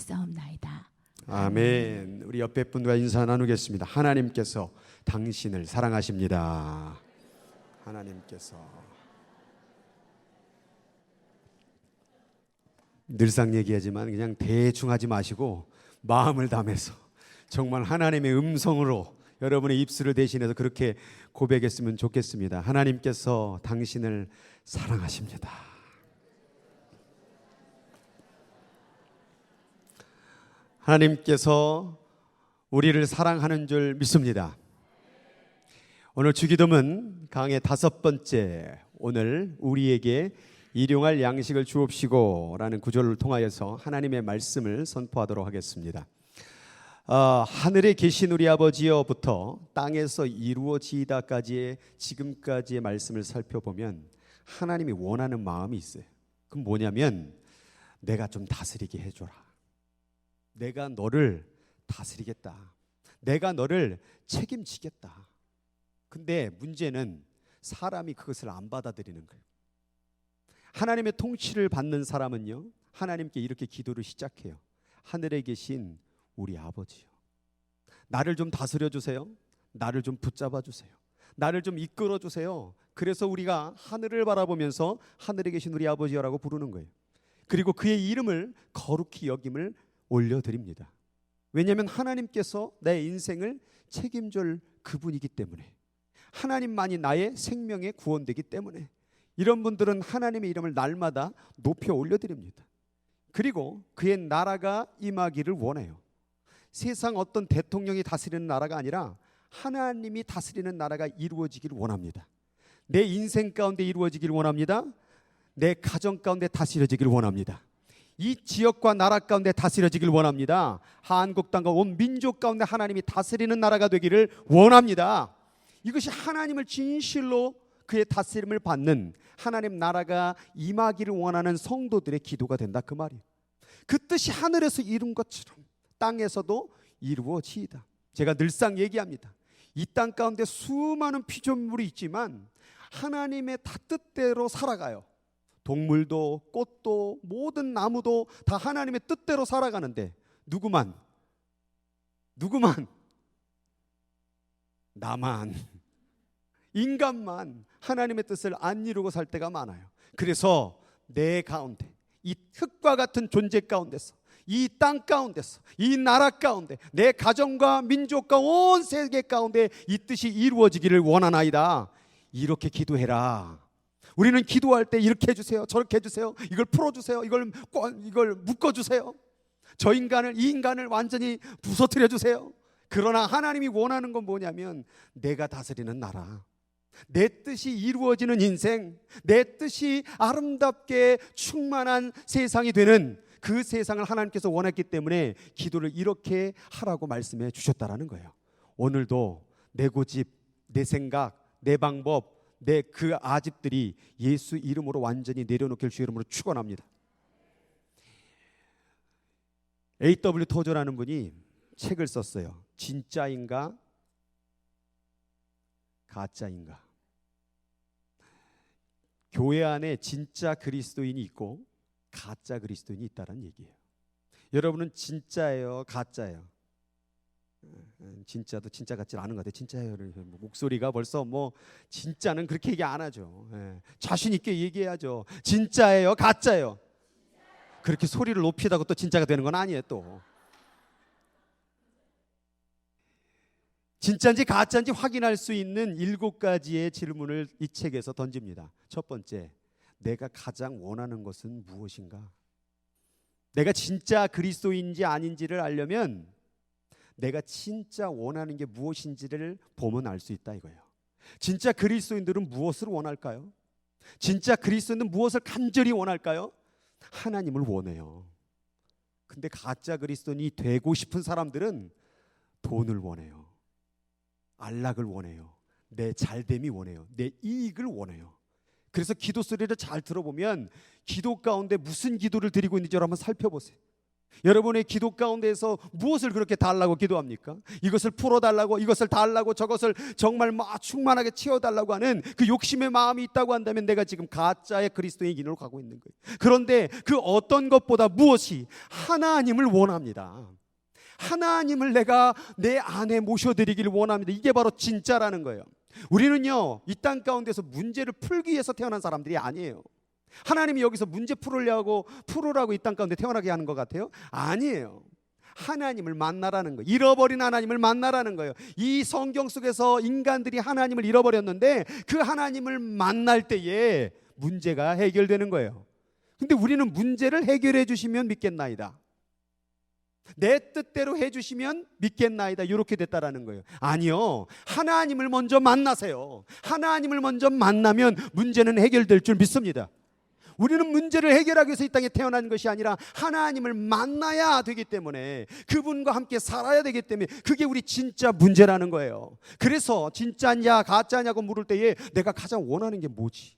기도하옵나이다. 아멘. 우리 옆에 분과 인사 나누겠습니다. 하나님께서 당신을 사랑하십니다. 하나님께서. 늘상 얘기하지만 그냥 대충 하지 마시고 마음을 담아서 정말 하나님의 음성으로 여러분의 입술을 대신해서 그렇게 고백했으면 좋겠습니다. 하나님께서 당신을 사랑하십니다. 하나님께서 우리를 사랑하는 줄 믿습니다. 오늘 주기도문 강의 5번째, 오늘 우리에게 일용할 양식을 주옵시고 라는 구절을 통하여서 하나님의 말씀을 선포하도록 하겠습니다. 하늘에 계신 우리 아버지여부터 땅에서 이루어지다까지의 지금까지의 말씀을 살펴보면 하나님이 원하는 마음이 있어요. 그럼 뭐냐면 내가 좀 다스리게 해줘라. 내가 너를 다스리겠다. 내가 너를 책임지겠다. 근데 문제는 사람이 그것을 안 받아들이는 거예요. 하나님의 통치를 받는 사람은요, 하나님께 이렇게 기도를 시작해요. 하늘에 계신 우리 아버지요, 나를 좀 다스려 주세요. 나를 좀 붙잡아 주세요. 나를 좀 이끌어 주세요. 그래서 우리가 하늘을 바라보면서 하늘에 계신 우리 아버지여라고 부르는 거예요. 그리고 그의 이름을 거룩히 여김을 올려드립니다. 왜냐하면 하나님께서 내 인생을 책임질 그분이기 때문에, 하나님만이 나의 생명의 구원되기 때문에 이런 분들은 하나님의 이름을 날마다 높여 올려드립니다. 그리고 그의 나라가 임하기를 원해요. 세상 어떤 대통령이 다스리는 나라가 아니라 하나님이 다스리는 나라가 이루어지기를 원합니다. 내 인생 가운데 이루어지기를 원합니다. 내 가정 가운데 다스려지기를 원합니다. 이 지역과 나라 가운데 다스려지기를 원합니다. 한국 땅과 온 민족 가운데 하나님이 다스리는 나라가 되기를 원합니다. 이것이 하나님을 진실로 그의 다스림을 받는 하나님 나라가 임하기를 원하는 성도들의 기도가 된다, 그 말이에요. 그 뜻이 하늘에서 이룬 것처럼 땅에서도 이루어지이다. 제가 늘상 얘기합니다. 이 땅 가운데 수많은 피조물이 있지만 하나님의 뜻대로 살아가요. 동물도 꽃도 모든 나무도 다 하나님의 뜻대로 살아가는데 누구만 나만, 인간만 하나님의 뜻을 안 이루고 살 때가 많아요. 그래서 내 가운데, 이 흙과 같은 존재 가운데서, 이 땅 가운데서, 이 나라 가운데, 내 가정과 민족과 온 세계 가운데 이 뜻이 이루어지기를 원하나이다. 이렇게 기도해라. 우리는 기도할 때 이렇게 해주세요, 저렇게 해주세요, 이걸 풀어주세요, 이걸 묶어주세요, 이 인간을 완전히 부서뜨려 주세요. 그러나 하나님이 원하는 건 뭐냐면 내가 다스리는 나라, 내 뜻이 이루어지는 인생, 내 뜻이 아름답게 충만한 세상이 되는 그 세상을 하나님께서 원했기 때문에 기도를 이렇게 하라고 말씀해 주셨다라는 거예요. 오늘도 내 고집, 내 생각, 내 방법, 내 그 아집들이 예수 이름으로 완전히 내려놓길 주 이름으로 축원합니다. A.W. 토저라는 분이 책을 썼어요. 진짜인가 가짜인가. 교회 안에 진짜 그리스도인이 있고 가짜 그리스도인이 있다는 얘기예요. 여러분은 진짜예요, 가짜예요? 진짜도 진짜 같지 않은 것 같아요. 진짜예요. 목소리가 벌써 진짜는 그렇게 얘기 안 하죠. 자신 있게 얘기해야죠. 진짜예요, 가짜예요? 그렇게 소리를 높이다고 또 진짜가 되는 건 아니에요. 또 진짜인지 가짜인지 확인할 수 있는 7가지의 질문을 이 책에서 던집니다. 첫 번째, 내가 가장 원하는 것은 무엇인가? 내가 진짜 그리스도인지 아닌지를 알려면 내가 진짜 원하는 게 무엇인지를 보면 알 수 있다 이거예요. 진짜 그리스도인들은 무엇을 원할까요? 진짜 그리스도인들은 무엇을 간절히 원할까요? 하나님을 원해요. 근데 가짜 그리스도인이 되고 싶은 사람들은 돈을 원해요. 안락을 원해요. 내 잘됨이 원해요. 내 이익을 원해요. 그래서 기도 소리를 잘 들어보면 기도 가운데 무슨 기도를 드리고 있는지 한번 살펴보세요. 여러분의 기도 가운데에서 무엇을 그렇게 달라고 기도합니까? 이것을 풀어달라고, 이것을 달라고, 저것을 정말 충만하게 채워달라고 하는 그 욕심의 마음이 있다고 한다면 내가 지금 가짜의 그리스도의 길로 가고 있는 거예요. 그런데 그 어떤 것보다 무엇이 하나님을 원합니다. 하나님을 내가 내 안에 모셔드리기를 원합니다. 이게 바로 진짜라는 거예요. 우리는요, 이 땅 가운데서 문제를 풀기 위해서 태어난 사람들이 아니에요. 하나님이 여기서 문제 풀으라고 이 땅 가운데 태어나게 하는 것 같아요? 아니에요. 하나님을 만나라는 거예요. 잃어버린 하나님을 만나라는 거예요. 이 성경 속에서 인간들이 하나님을 잃어버렸는데 그 하나님을 만날 때에 문제가 해결되는 거예요. 근데 우리는 문제를 해결해 주시면 믿겠나이다, 내 뜻대로 해주시면 믿겠나이다, 이렇게 됐다라는 거예요. 아니요, 하나님을 먼저 만나세요. 하나님을 먼저 만나면 문제는 해결될 줄 믿습니다. 우리는 문제를 해결하기 위해서 이 땅에 태어난 것이 아니라 하나님을 만나야 되기 때문에, 그분과 함께 살아야 되기 때문에 그게 우리 진짜 문제라는 거예요. 그래서 진짜냐 가짜냐고 물을 때에 내가 가장 원하는 게 뭐지?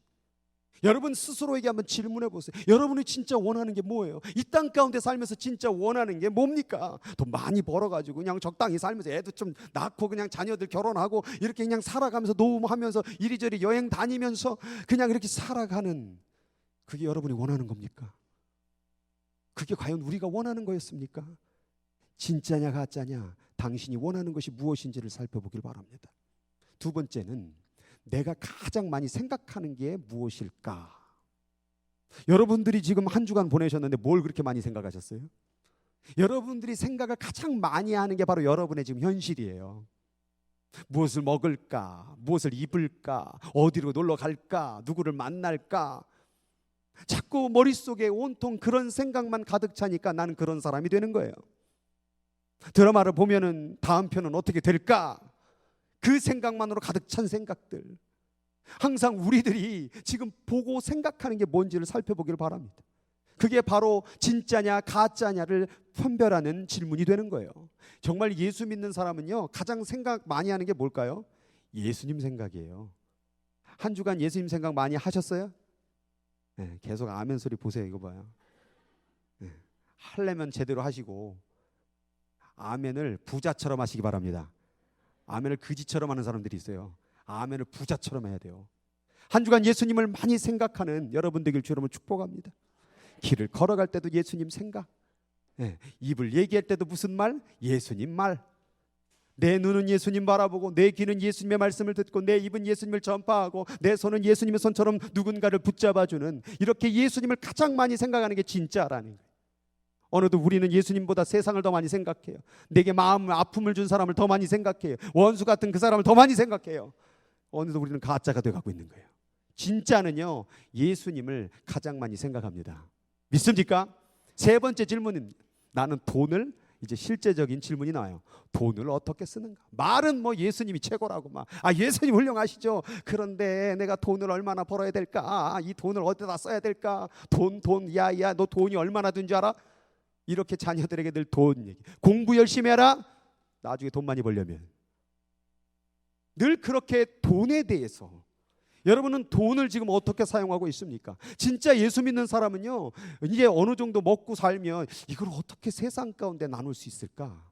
여러분 스스로에게 한번 질문해 보세요. 여러분이 진짜 원하는 게 뭐예요? 이 땅 가운데 살면서 진짜 원하는 게 뭡니까? 돈 많이 벌어가지고 그냥 적당히 살면서 애도 좀 낳고 그냥 자녀들 결혼하고 이렇게 그냥 살아가면서 노후하면서 이리저리 여행 다니면서 그냥 이렇게 살아가는, 그게 여러분이 원하는 겁니까? 그게 과연 우리가 원하는 거였습니까? 진짜냐 가짜냐, 당신이 원하는 것이 무엇인지를 살펴보길 바랍니다. 두 번째는 내가 가장 많이 생각하는 게 무엇일까? 여러분들이 지금 한 주간 보내셨는데 뭘 그렇게 많이 생각하셨어요? 여러분들이 생각을 가장 많이 하는 게 바로 여러분의 지금 현실이에요. 무엇을 먹을까? 무엇을 입을까? 어디로 놀러 갈까? 누구를 만날까? 자꾸 머릿속에 온통 그런 생각만 가득 차니까 나는 그런 사람이 되는 거예요. 드라마를 보면은 다음 편은 어떻게 될까? 그 생각만으로 가득 찬 생각들. 항상 우리들이 지금 보고 생각하는 게 뭔지를 살펴보길 바랍니다. 그게 바로 진짜냐 가짜냐를 판별하는 질문이 되는 거예요. 정말 예수 믿는 사람은요, 가장 생각 많이 하는 게 뭘까요? 예수님 생각이에요. 한 주간 예수님 생각 많이 하셨어요? 네, 계속 아멘 소리 보세요. 이거 봐요. 네, 하려면 제대로 하시고 아멘을 부자처럼 하시기 바랍니다. 아멘을 그지처럼 하는 사람들이 있어요. 아멘을 부자처럼 해야 돼요. 한 주간 예수님을 많이 생각하는 여러분 되길 주로 축복합니다. 길을 걸어갈 때도 예수님 생각, 입을 얘기할 때도 무슨 말? 예수님 말. 내 눈은 예수님 바라보고 내 귀는 예수님의 말씀을 듣고 내 입은 예수님을 전파하고 내 손은 예수님의 손처럼 누군가를 붙잡아주는, 이렇게 예수님을 가장 많이 생각하는 게 진짜라는 거예요. 어느덧 우리는 예수님보다 세상을 더 많이 생각해요. 내게 마음 아픔을 준 사람을 더 많이 생각해요. 원수 같은 그 사람을 더 많이 생각해요. 어느덧 우리는 가짜가 돼가고 있는 거예요. 진짜는요, 예수님을 가장 많이 생각합니다. 믿습니까? 세 번째 질문은, 나는 돈을, 이제 실제적인 질문이 나와요. 돈을 어떻게 쓰는가? 말은 뭐 예수님이 최고라고 막, 예수님 훌륭하시죠. 그런데 내가 돈을 얼마나 벌어야 될까? 이 돈을 어디다 써야 될까? 돈, 야야, 너 돈이 얼마나 든 줄 알아? 이렇게 자녀들에게 늘 돈 얘기. 공부 열심히 해라. 나중에 돈 많이 벌려면. 늘 그렇게 돈에 대해서. 여러분은 돈을 지금 어떻게 사용하고 있습니까? 진짜 예수 믿는 사람은요, 이제 어느 정도 먹고 살면 이걸 어떻게 세상 가운데 나눌 수 있을까?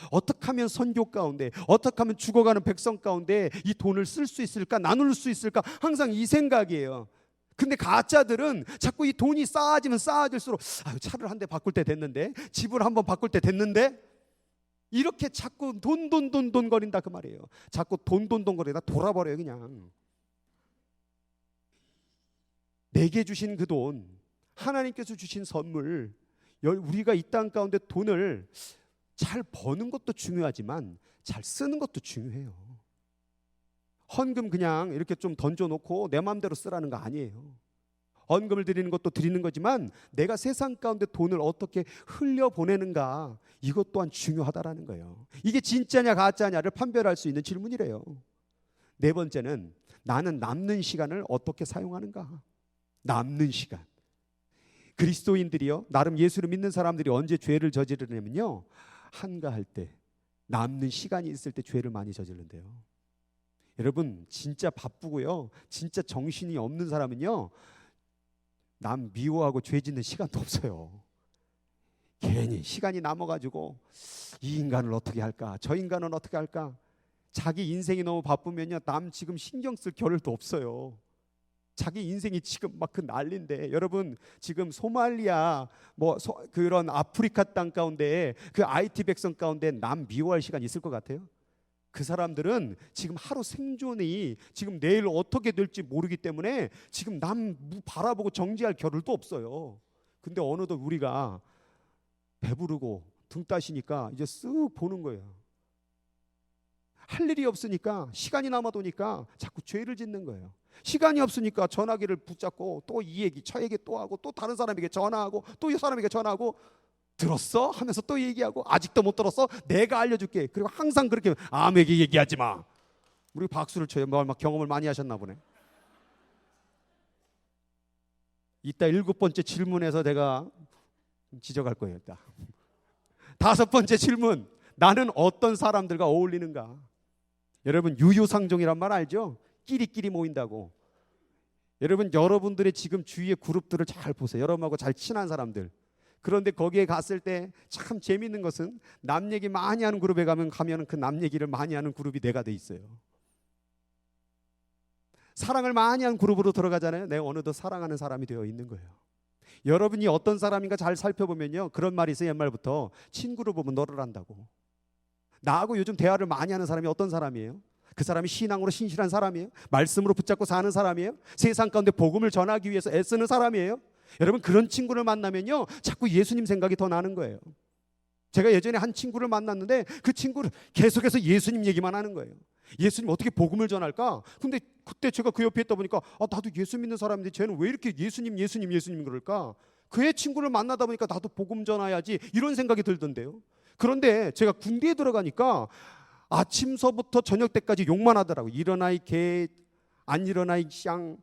어떻게 하면 선교 가운데, 어떻게 하면 죽어가는 백성 가운데 이 돈을 쓸 수 있을까? 나눌 수 있을까? 항상 이 생각이에요. 근데 가짜들은 자꾸 이 돈이 쌓아지면 쌓아질수록 차를 한 대 바꿀 때 됐는데, 집을 한번 바꿀 때 됐는데, 이렇게 자꾸 돈 거린다 그 말이에요. 자꾸 돈 거리다 돌아버려요. 그냥 내게 주신 그 돈, 하나님께서 주신 선물, 우리가 이 땅 가운데 돈을 잘 버는 것도 중요하지만 잘 쓰는 것도 중요해요. 헌금 그냥 이렇게 좀 던져놓고 내 마음대로 쓰라는 거 아니에요. 헌금을 드리는 것도 드리는 거지만 내가 세상 가운데 돈을 어떻게 흘려보내는가, 이것 또한 중요하다라는 거예요. 이게 진짜냐 가짜냐를 판별할 수 있는 질문이래요. 네 번째는, 나는 남는 시간을 어떻게 사용하는가. 남는 시간. 그리스도인들이요, 나름 예수를 믿는 사람들이 언제 죄를 저지르냐면요, 한가할 때, 남는 시간이 있을 때 죄를 많이 저지른대요. 여러분 진짜 바쁘고요, 진짜 정신이 없는 사람은요, 남 미워하고 죄 짓는 시간도 없어요. 괜히 시간이 남아가지고 이 인간을 어떻게 할까, 저 인간은 어떻게 할까. 자기 인생이 너무 바쁘면요, 남 지금 신경 쓸 겨를도 없어요. 자기 인생이 지금 막 그 난리인데, 여러분 지금 소말리아 그런 아프리카 땅 가운데 그 IT 백성 가운데 남 미워할 시간 있을 것 같아요? 그 사람들은 지금 하루 생존이 지금 내일 어떻게 될지 모르기 때문에 지금 남 바라보고 정지할 겨를도 없어요. 근데 어느덧 우리가 배부르고 등 따시니까 이제 쓱 보는 거예요. 할 일이 없으니까, 시간이 남아도니까 자꾸 죄를 짓는 거예요. 시간이 없으니까 전화기를 붙잡고 또 이 얘기 저 얘기 또 하고, 또 다른 사람에게 전화하고, 또 이 사람에게 전화하고, 들었어? 하면서 또 얘기하고, 아직도 못 들었어? 내가 알려줄게. 그리고 항상 그렇게 아무에게 얘기하지 마. 우리 박수를 쳐요. 막 경험을 많이 하셨나 보네. 이따 7번째 질문에서 내가 지적할 거예요. 이따 5번째 질문, 나는 어떤 사람들과 어울리는가? 여러분 유유상종이란 말 알죠? 끼리끼리 모인다고. 여러분 여러분들의 지금 주위의 그룹들을 잘 보세요. 여러분하고 잘 친한 사람들. 그런데 거기에 갔을 때 참 재밌는 것은 남 얘기 많이 하는 그룹에 가면 그 남 얘기를 많이 하는 그룹이 내가 돼 있어요. 사랑을 많이 하는 그룹으로 들어가잖아요. 내가 어느덧 사랑하는 사람이 되어 있는 거예요. 여러분이 어떤 사람인가 잘 살펴보면요, 그런 말이 있어요. 옛말부터 친구를 보면 너를 안다고. 나하고 요즘 대화를 많이 하는 사람이 어떤 사람이에요? 그 사람이 신앙으로 신실한 사람이에요? 말씀으로 붙잡고 사는 사람이에요? 세상 가운데 복음을 전하기 위해서 애쓰는 사람이에요? 여러분 그런 친구를 만나면요 자꾸 예수님 생각이 더 나는 거예요. 제가 예전에 한 친구를 만났는데 그 친구를 계속해서 예수님 얘기만 하는 거예요. 예수님 어떻게 복음을 전할까? 근데 그때 제가 그 옆에 있다 보니까 나도 예수 믿는 사람인데 쟤는 왜 이렇게 예수님 그럴까? 그의 친구를 만나다 보니까 나도 복음 전해야지 이런 생각이 들던데요. 그런데 제가 군대에 들어가니까 아침서부터 저녁 때까지 욕만 하더라고요. 일어나 이 개, 안 일어나 이 쌍.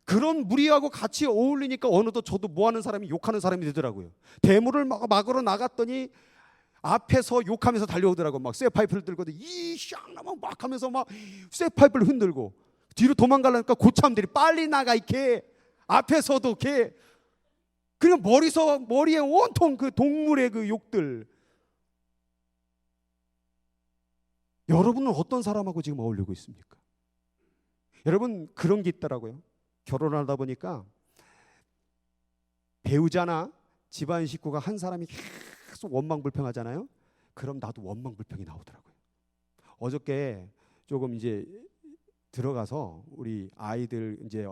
그런 무리하고 같이 어울리니까 어느덧 저도 뭐하는 사람이 욕하는 사람이 되더라고요. 대물을 막으러 나갔더니 앞에서 욕하면서 달려오더라고. 막 쇠파이프를 들고 이샹 막 하면서 막 쇠파이프를 흔들고, 뒤로 도망가려니까 고참들이 빨리 나가 이 개. 앞에서도 개. 그냥 머리에 온통 그 동물의 그 욕들. 여러분은 어떤 사람하고 지금 어울리고 있습니까? 여러분 그런 게 있더라고요. 결혼하다 보니까 배우자나 집안 식구가 한 사람이 계속 원망불평하잖아요. 그럼 나도 원망불평이 나오더라고요. 어저께 조금 이제 들어가서 우리 아이들 이제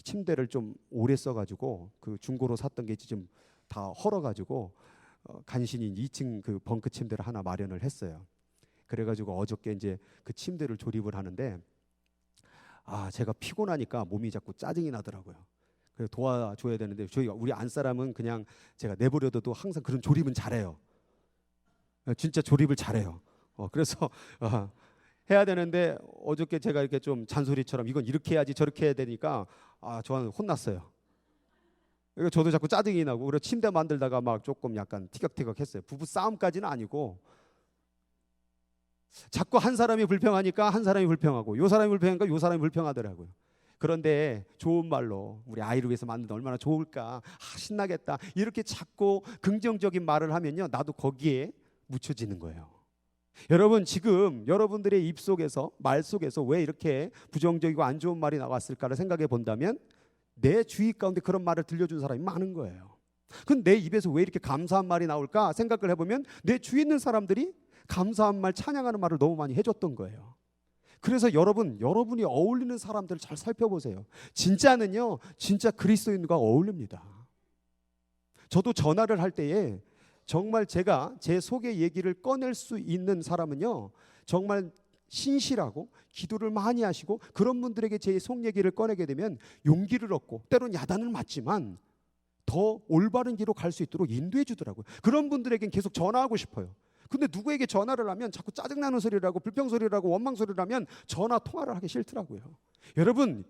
침대를 좀 오래 써가지고 그 중고로 샀던 게 지금 다 헐어가지고 간신히 2층 그 벙크 침대를 하나 마련을 했어요. 그래가지고 어저께 이제 그 침대를 조립을 하는데 제가 피곤하니까 몸이 자꾸 짜증이 나더라고요. 그래서 도와줘야 되는데 우리 안사람은 그냥 제가 내버려둬도 항상 그런 조립은 잘해요. 진짜 조립을 잘해요. 그래서 해야 되는데 어저께 제가 이렇게 좀 잔소리처럼 이건 이렇게 해야지 저렇게 해야 되니까 저한테 혼났어요. 그러니까 저도 자꾸 짜증이 나고, 그래서 침대 만들다가 막 조금 약간 티격태격했어요. 부부 싸움까지는 아니고 자꾸 한 사람이 불평하니까 한 사람이 불평하고, 요 사람이 불평하니까 요 사람이 불평하더라고요. 그런데 좋은 말로 우리 아이를 위해서 만든다 얼마나 좋을까, 신나겠다, 이렇게 자꾸 긍정적인 말을 하면요 나도 거기에 묻혀지는 거예요. 여러분 지금 여러분들의 입 속에서, 말 속에서 왜 이렇게 부정적이고 안 좋은 말이 나왔을까를 생각해 본다면 내 주위 가운데 그런 말을 들려준 사람이 많은 거예요. 그럼 내 입에서 왜 이렇게 감사한 말이 나올까 생각을 해보면 내 주위에 있는 사람들이 감사한 말, 찬양하는 말을 너무 많이 해줬던 거예요. 그래서 여러분이 어울리는 사람들을 잘 살펴보세요. 진짜는요 진짜 그리스도인과 어울립니다. 저도 전화를 할 때에 정말 제가 제 속의 얘기를 꺼낼 수 있는 사람은요 정말 신실하고 기도를 많이 하시고, 그런 분들에게 제 속 얘기를 꺼내게 되면 용기를 얻고 때론 야단을 맞지만 더 올바른 길로 갈 수 있도록 인도해 주더라고요. 그런 분들에겐 계속 전화하고 싶어요. 근데 누구에게 전화를 하면 자꾸 짜증나는 소리를 하고 불평 소리를 하고 원망 소리를 하면 전화 통화를 하기 싫더라고요. 여러분,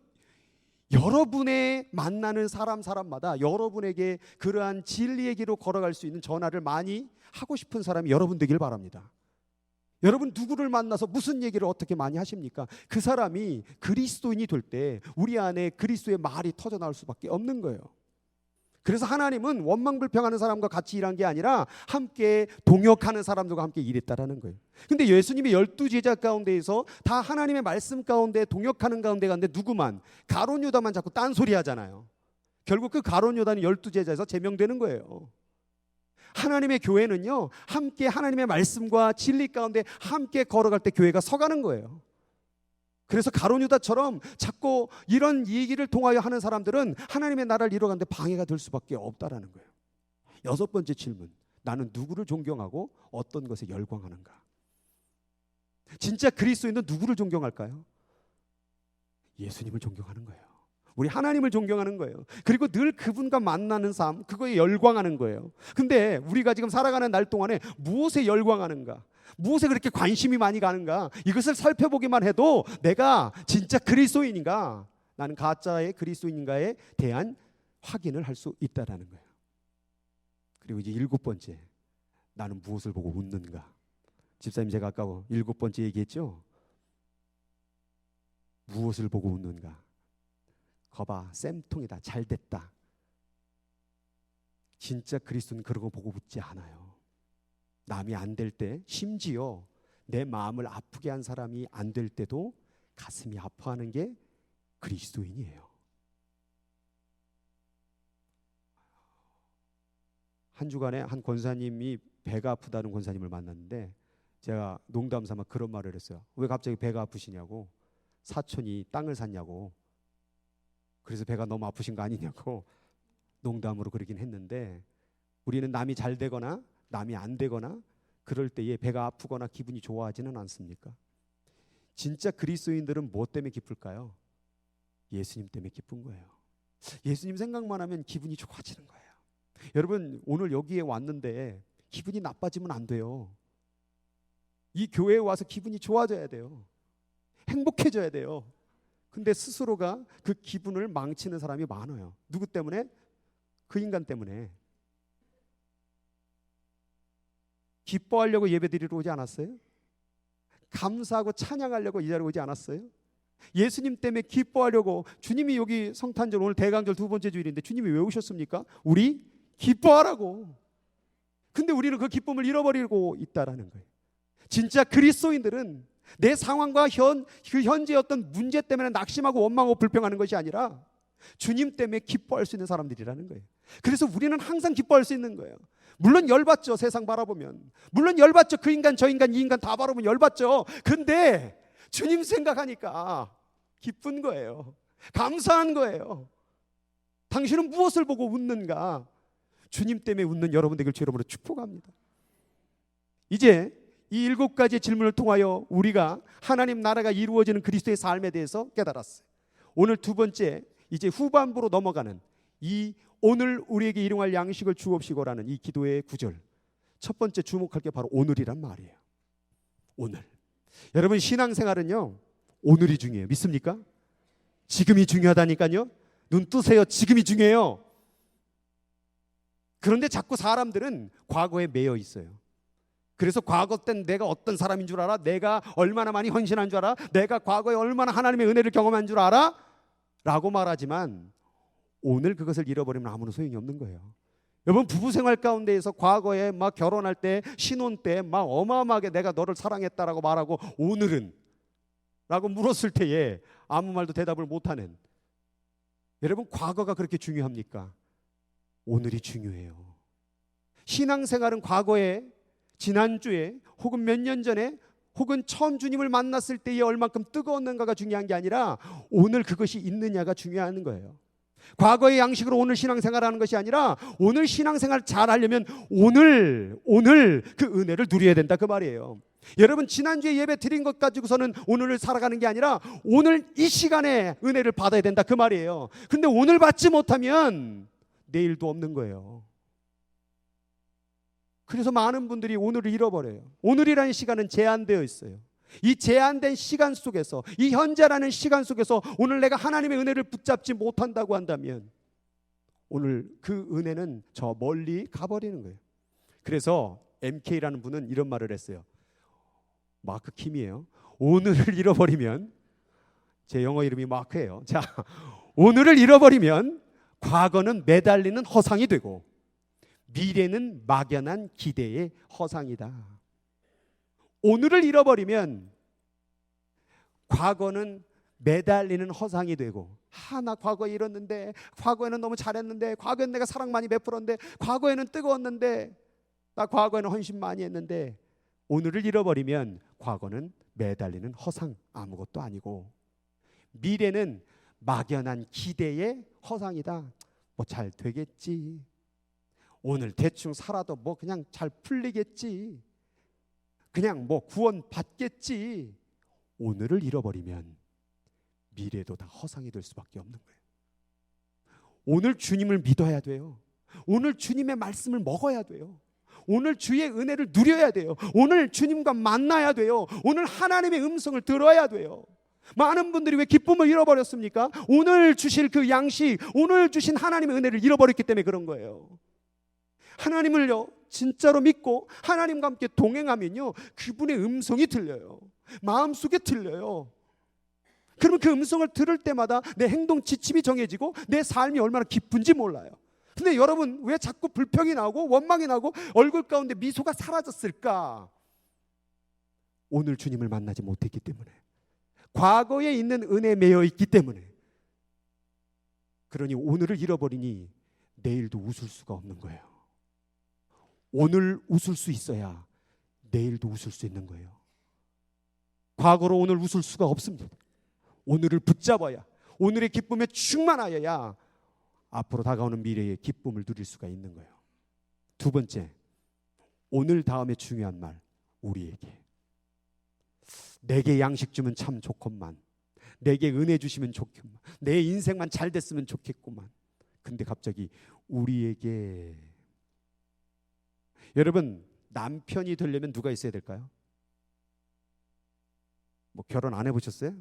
여러분의 만나는 사람마다 여러분에게 그러한 진리의 길로 걸어갈 수 있는 전화를 많이 하고 싶은 사람이 여러분 되길 바랍니다. 여러분 누구를 만나서 무슨 얘기를 어떻게 많이 하십니까? 그 사람이 그리스도인이 될 때 우리 안에 그리스도의 말이 터져 나올 수밖에 없는 거예요. 그래서 하나님은 원망불평하는 사람과 같이 일한 게 아니라 함께 동역하는 사람들과 함께 일했다라는 거예요. 근데 예수님이 12제자 가운데에서 다 하나님의 말씀 가운데 동역하는 가운데 갔는데 누구만? 가룟 유다만 자꾸 딴소리 하잖아요. 결국 그 가룟 유다는 12제자에서 제명되는 거예요. 하나님의 교회는요, 함께 하나님의 말씀과 진리 가운데 함께 걸어갈 때 교회가 서가는 거예요. 그래서 가룟 유다처럼 자꾸 이런 얘기를 통하여 하는 사람들은 하나님의 나라를 이뤄가는데 방해가 될 수밖에 없다라는 거예요. 6번째 질문, 나는 누구를 존경하고 어떤 것에 열광하는가? 진짜 그리스도인은 누구를 존경할까요? 예수님을 존경하는 거예요. 우리 하나님을 존경하는 거예요. 그리고 늘 그분과 만나는 삶, 그거에 열광하는 거예요. 근데 우리가 지금 살아가는 날 동안에 무엇에 열광하는가? 무엇에 그렇게 관심이 많이 가는가? 이것을 살펴보기만 해도 내가 진짜 그리스도인인가, 나는 가짜의 그리스도인인가에 대한 확인을 할 수 있다라는 거예요. 그리고 이제 7번째, 나는 무엇을 보고 웃는가? 집사님, 제가 아까 7번째 얘기했죠? 무엇을 보고 웃는가? 거봐, 쌤통이다, 잘됐다. 진짜 그리스도는 그런 거 보고 웃지 않아요. 남이 안 될 때, 심지어 내 마음을 아프게 한 사람이 안 될 때도 가슴이 아파하는 게 그리스도인이에요. 한 주간에 한 권사님이 배가 아프다는 권사님을 만났는데 제가 농담 삼아 그런 말을 했어요. 왜 갑자기 배가 아프시냐고. 사촌이 땅을 샀냐고. 그래서 배가 너무 아프신 거 아니냐고 농담으로 그러긴 했는데, 우리는 남이 잘 되거나 남이 안 되거나 그럴 때에 배가 아프거나 기분이 좋아하지는 않습니까? 진짜 그리스도인들은 뭐 때문에 기쁠까요? 예수님 때문에 기쁜 거예요. 예수님 생각만 하면 기분이 좋아지는 거예요. 여러분, 오늘 여기에 왔는데 기분이 나빠지면 안 돼요. 이 교회에 와서 기분이 좋아져야 돼요. 행복해져야 돼요. 근데 스스로가 그 기분을 망치는 사람이 많아요. 누구 때문에? 그 인간 때문에. 기뻐하려고 예배드리러 오지 않았어요? 감사하고 찬양하려고 이 자리에 오지 않았어요? 예수님 때문에 기뻐하려고, 주님이 여기 성탄절, 오늘 대강절 2번째 주일인데 주님이 왜 오셨습니까? 우리 기뻐하라고. 근데 우리는 그 기쁨을 잃어버리고 있다라는 거예요. 진짜 그리스도인들은 내 상황과 그 현재의 어떤 문제 때문에 낙심하고 원망하고 불평하는 것이 아니라 주님 때문에 기뻐할 수 있는 사람들이라는 거예요. 그래서 우리는 항상 기뻐할 수 있는 거예요. 물론 열받죠. 세상 바라보면. 물론 열받죠. 그 인간 저 인간 이 인간 다 바라보면 열받죠. 근데 주님 생각하니까 기쁜 거예요. 감사한 거예요. 당신은 무엇을 보고 웃는가? 주님 때문에 웃는 여러분 되길 주의 이름으로 축복합니다. 이제 이 7가지의 질문을 통하여 우리가 하나님 나라가 이루어지는 그리스도의 삶에 대해서 깨달았어요. 오늘 2번째, 이제 후반부로 넘어가는 이 오늘 우리에게 일용할 양식을 주옵시고라는 이 기도의 구절, 첫 번째 주목할 게 바로 오늘이란 말이에요. 오늘. 여러분, 신앙생활은요, 오늘이 중요해요. 믿습니까? 지금이 중요하다니까요. 눈 뜨세요. 지금이 중요해요. 그런데 자꾸 사람들은 과거에 매여 있어요. 그래서 과거 땐 내가 어떤 사람인 줄 알아? 내가 얼마나 많이 헌신한 줄 알아? 내가 과거에 얼마나 하나님의 은혜를 경험한 줄 알아? 라고 말하지만 오늘 그것을 잃어버리면 아무런 소용이 없는 거예요. 여러분, 부부생활 가운데에서 과거에 막 결혼할 때, 신혼 때 막 어마어마하게 내가 너를 사랑했다라고 말하고 오늘은? 라고 물었을 때에 아무 말도 대답을 못하는, 여러분, 과거가 그렇게 중요합니까? 오늘이 중요해요. 신앙생활은 과거에, 지난주에, 혹은 몇 년 전에, 혹은 처음 주님을 만났을 때에 얼만큼 뜨거웠는가가 중요한 게 아니라 오늘 그것이 있느냐가 중요한 거예요. 과거의 양식으로 오늘 신앙생활하는 것이 아니라 오늘 신앙생활 잘 하려면 오늘 그 은혜를 누려야 된다, 그 말이에요. 여러분, 지난주에 예배 드린 것 가지고서는 오늘을 살아가는 게 아니라 오늘 이 시간에 은혜를 받아야 된다, 그 말이에요. 근데 오늘 받지 못하면 내일도 없는 거예요. 그래서 많은 분들이 오늘을 잃어버려요. 오늘이라는 시간은 제한되어 있어요. 이 제한된 시간 속에서, 이 현재라는 시간 속에서 오늘 내가 하나님의 은혜를 붙잡지 못한다고 한다면 오늘 그 은혜는 저 멀리 가버리는 거예요. 그래서 MK라는 분은 이런 말을 했어요. 마크 킴이에요. 오늘을 잃어버리면, 제 영어 이름이 마크예요. 자, 오늘을 잃어버리면 과거는 매달리는 허상이 되고 미래는 막연한 기대의 허상이다. 오늘을 잃어버리면 과거는 매달리는 허상이 되고, 나 과거에 이랬는데, 과거에는 너무 잘했는데, 과거에는 내가 사랑 많이 베풀었는데, 과거에는 뜨거웠는데, 나 과거에는 헌신 많이 했는데, 오늘을 잃어버리면 과거는 매달리는 허상, 아무것도 아니고, 미래는 막연한 기대의 허상이다. 뭐 잘 되겠지, 오늘 대충 살아도 뭐 그냥 잘 풀리겠지, 그냥 뭐 구원 받겠지. 오늘을 잃어버리면 미래도 다 허상이 될 수밖에 없는 거예요. 오늘 주님을 믿어야 돼요. 오늘 주님의 말씀을 먹어야 돼요. 오늘 주의 은혜를 누려야 돼요. 오늘 주님과 만나야 돼요. 오늘 하나님의 음성을 들어야 돼요. 많은 분들이 왜 기쁨을 잃어버렸습니까? 오늘 주실 그 양식, 오늘 주신 하나님의 은혜를 잃어버렸기 때문에 그런 거예요. 하나님을요 진짜로 믿고 하나님과 함께 동행하면요, 그분의 음성이 들려요. 마음속에 들려요. 그러면 그 음성을 들을 때마다 내 행동 지침이 정해지고 내 삶이 얼마나 기쁜지 몰라요. 근데 여러분, 왜 자꾸 불평이 나고 원망이 나고 얼굴 가운데 미소가 사라졌을까? 오늘 주님을 만나지 못했기 때문에, 과거에 있는 은혜에 매여 있기 때문에. 그러니 오늘을 잃어버리니 내일도 웃을 수가 없는 거예요. 오늘 웃을 수 있어야 내일도 웃을 수 있는 거예요. 과거로 오늘 웃을 수가 없습니다. 오늘을 붙잡아야, 오늘의 기쁨에 충만하여야 앞으로 다가오는 미래의 기쁨을 누릴 수가 있는 거예요. 두 번째, 오늘 다음에 중요한 말, 우리에게. 내게 양식 주면 참 좋건만, 내게 은혜 주시면 좋겠만, 내 인생만 잘 됐으면 좋겠구만. 근데 갑자기 우리에게. 여러분, 남편이 되려면 누가 있어야 될까요? 뭐 결혼 안 해보셨어요?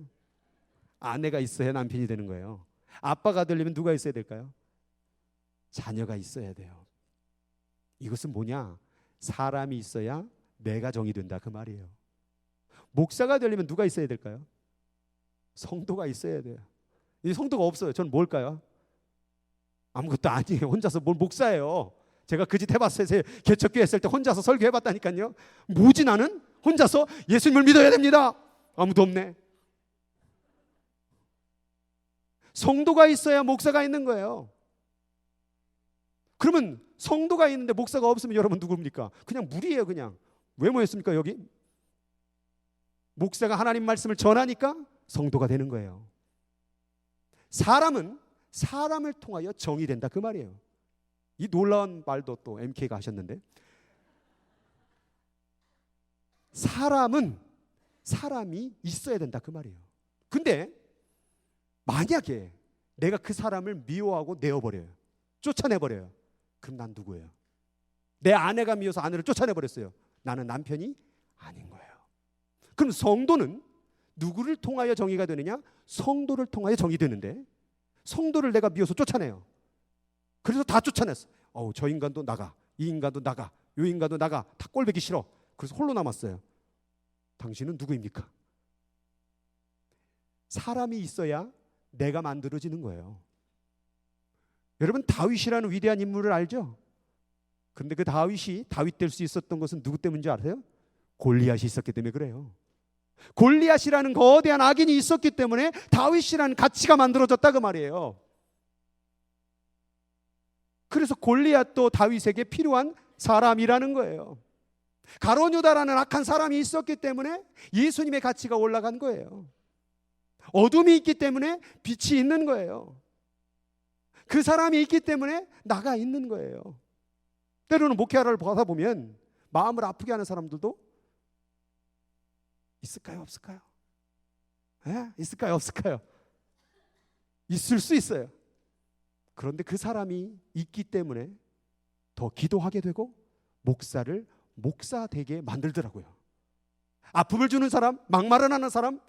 아내가 있어야 남편이 되는 거예요. 아빠가 되려면 누가 있어야 될까요? 자녀가 있어야 돼요. 이것은 뭐냐? 사람이 있어야 내가 정이 된다, 그 말이에요. 목사가 되려면 누가 있어야 될까요? 성도가 있어야 돼요. 이 성도가 없어요. 저는 뭘까요? 아무것도 아니에요. 혼자서 뭘 목사예요. 제가 그 짓 해봤어요. 개척교회 했을 때 혼자서 설교해봤다니까요. 뭐지 나는? 혼자서 예수님을 믿어야 됩니다. 아무도 없네. 성도가 있어야 목사가 있는 거예요. 그러면 성도가 있는데 목사가 없으면 여러분 누굽니까? 그냥 무리예요. 그냥. 왜 모였습니까 여기? 목사가 하나님 말씀을 전하니까 성도가 되는 거예요. 사람은 사람을 통하여 정이 된다, 그 말이에요. 이 놀라운 말도 또 MK가 하셨는데, 사람은 사람이 있어야 된다, 그 말이에요. 근데 만약에 내가 그 사람을 미워하고 내어버려요, 쫓아내버려요, 그럼 난 누구예요? 내 아내가 미워서 아내를 쫓아내버렸어요. 나는 남편이 아닌 거예요. 그럼 성도는 누구를 통하여 정의가 되느냐? 성도를 통하여 정의 되는데, 성도를 내가 미워서 쫓아내요. 그래서 다 쫓아냈어. 저 인간도 나가, 이 인간도 나가, 이 인간도 나가, 다 꼴보기 싫어. 그래서 홀로 남았어요. 당신은 누구입니까? 사람이 있어야 내가 만들어지는 거예요. 여러분, 다윗이라는 위대한 인물을 알죠? 근데 그 다윗이 다윗 될 수 있었던 것은 누구 때문인지 아세요? 골리앗이 있었기 때문에 그래요. 골리앗이라는 거대한 악인이 있었기 때문에 다윗이라는 가치가 만들어졌다, 그 말이에요. 그래서 골리앗도 다윗에게 필요한 사람이라는 거예요. 가룟유다라는 악한 사람이 있었기 때문에 예수님의 가치가 올라간 거예요. 어둠이 있기 때문에 빛이 있는 거예요. 그 사람이 있기 때문에 나가 있는 거예요. 때로는 목회하러 가다 보면 마음을 아프게 하는 사람들도 있을까요, 없을까요? 있을까요, 없을까요? 있을 수 있어요. 그런데 그 사람이 있기 때문에 더 기도하게 되고 목사를 목사 되게 만들더라고요. 아픔을 주는 사람, 막말을 하는 사람,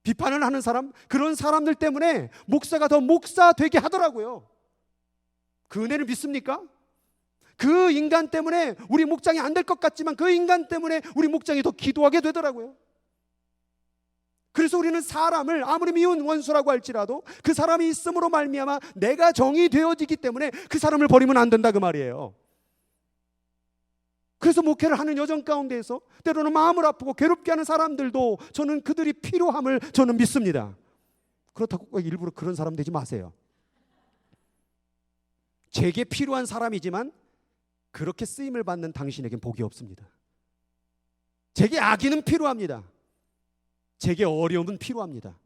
비판을 하는 사람, 그런 사람들 때문에 목사가 더 목사 되게 하더라고요. 그 은혜를 믿습니까? 그 인간 때문에 우리 목장이 안 될 것 같지만 그 인간 때문에 우리 목장이 더 기도하게 되더라고요. 그래서 우리는 사람을 아무리 미운 원수라고 할지라도 그 사람이 있음으로 말미암아 내가 정이 되어지기 때문에 그 사람을 버리면 안 된다 그 말이에요. 그래서 목회를 하는 여정 가운데에서 때로는 마음을 아프고 괴롭게 하는 사람들도 저는 그들이 필요함을 저는 믿습니다. 그렇다고 일부러 그런 사람 되지 마세요. 제게 필요한 사람이지만 그렇게 쓰임을 받는 당신에겐 복이 없습니다. 제게 악인은 필요합니다. 제게 어려움은 필요합니다.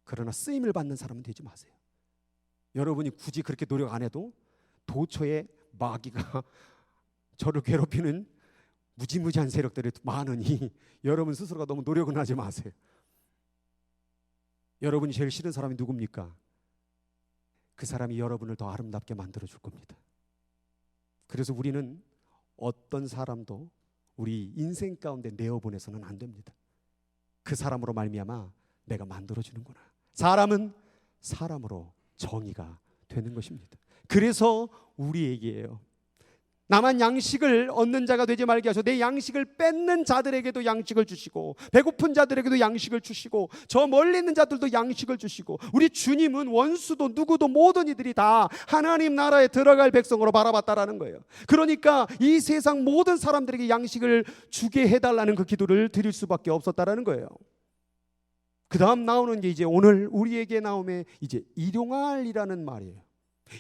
그러나 쓰임을 받는 사람은 되지 마세요. 여러분이 굳이 그렇게 노력 안 해도 도처에 마귀가 저를 괴롭히는 무지무지한 세력들이 많으니 여러분 스스로가 너무 노력은 하지 마세요. 여러분이 제일 싫은 사람이 누굽니까? 그 사람이 여러분을 더 아름답게 만들어 줄 겁니다. 그래서 우리는 어떤 사람도 우리 인생 가운데 내어보내서는 안 됩니다. 그 사람으로 말미암아 내가 만들어주는구나. 사람은 사람으로 정의가 되는 것입니다. 그래서 우리에게요, 나만 양식을 얻는 자가 되지 말게 하셔 내 양식을 뺏는 자들에게도 양식을 주시고 배고픈 자들에게도 양식을 주시고 저 멀리 있는 자들도 양식을 주시고 우리 주님은 원수도 누구도 모든 이들이 다 하나님 나라에 들어갈 백성으로 바라봤다라는 거예요. 그러니까 이 세상 모든 사람들에게 양식을 주게 해달라는 그 기도를 드릴 수밖에 없었다라는 거예요. 그 다음 나오는 게 이제 오늘 우리에게 나오면 이제 일용할이라는 말이에요.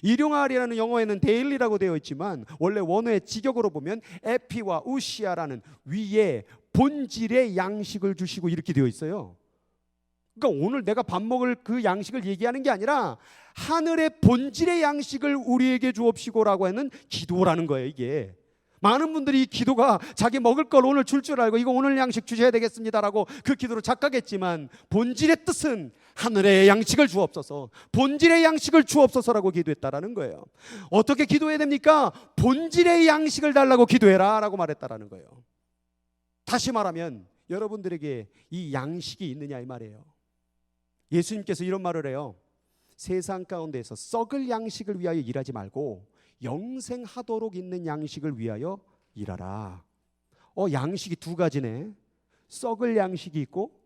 일용할이라는 영어에는 데일리라고 되어 있지만 원래 원어의 직역으로 보면 에피와 우시아라는 위에 본질의 양식을 주시고 이렇게 되어 있어요. 그러니까 오늘 내가 밥 먹을 그 양식을 얘기하는 게 아니라 하늘의 본질의 양식을 우리에게 주옵시고라고 하는 기도라는 거예요. 이게 많은 분들이 이 기도가 자기 먹을 걸 오늘 줄 줄 알고 이거 오늘 양식 주셔야 되겠습니다라고 그 기도를 착각했지만 본질의 뜻은 하늘의 양식을 주옵소서, 본질의 양식을 주옵소서라고 기도했다라는 거예요. 어떻게 기도해야 됩니까? 본질의 양식을 달라고 기도해라 라고 말했다라는 거예요. 다시 말하면 여러분들에게 이 양식이 있느냐 이 말이에요. 예수님께서 이런 말을 해요. 세상 가운데에서 썩을 양식을 위하여 일하지 말고 영생하도록 있는 양식을 위하여 일하라. 양식이 두 가지네. 썩을 양식이 있고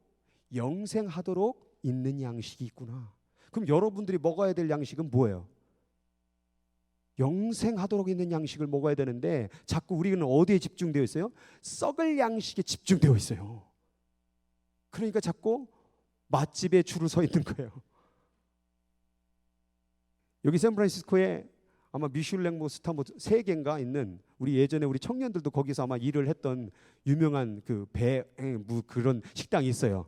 영생하도록 있는 양식이 있구나. 그럼 여러분들이 먹어야 될 양식은 뭐예요? 영생하도록 있는 양식을 먹어야 되는데 자꾸 우리는 어디에 집중되어 있어요? 썩을 양식에 집중되어 있어요. 그러니까 자꾸 맛집에 줄을 서 있는 거예요. 여기 샌프란시스코에 아마 미슐랭 스타 3개인가 있는 우리 예전에 우리 청년들도 거기서 아마 일을 했던 유명한 그 그런 식당이 있어요.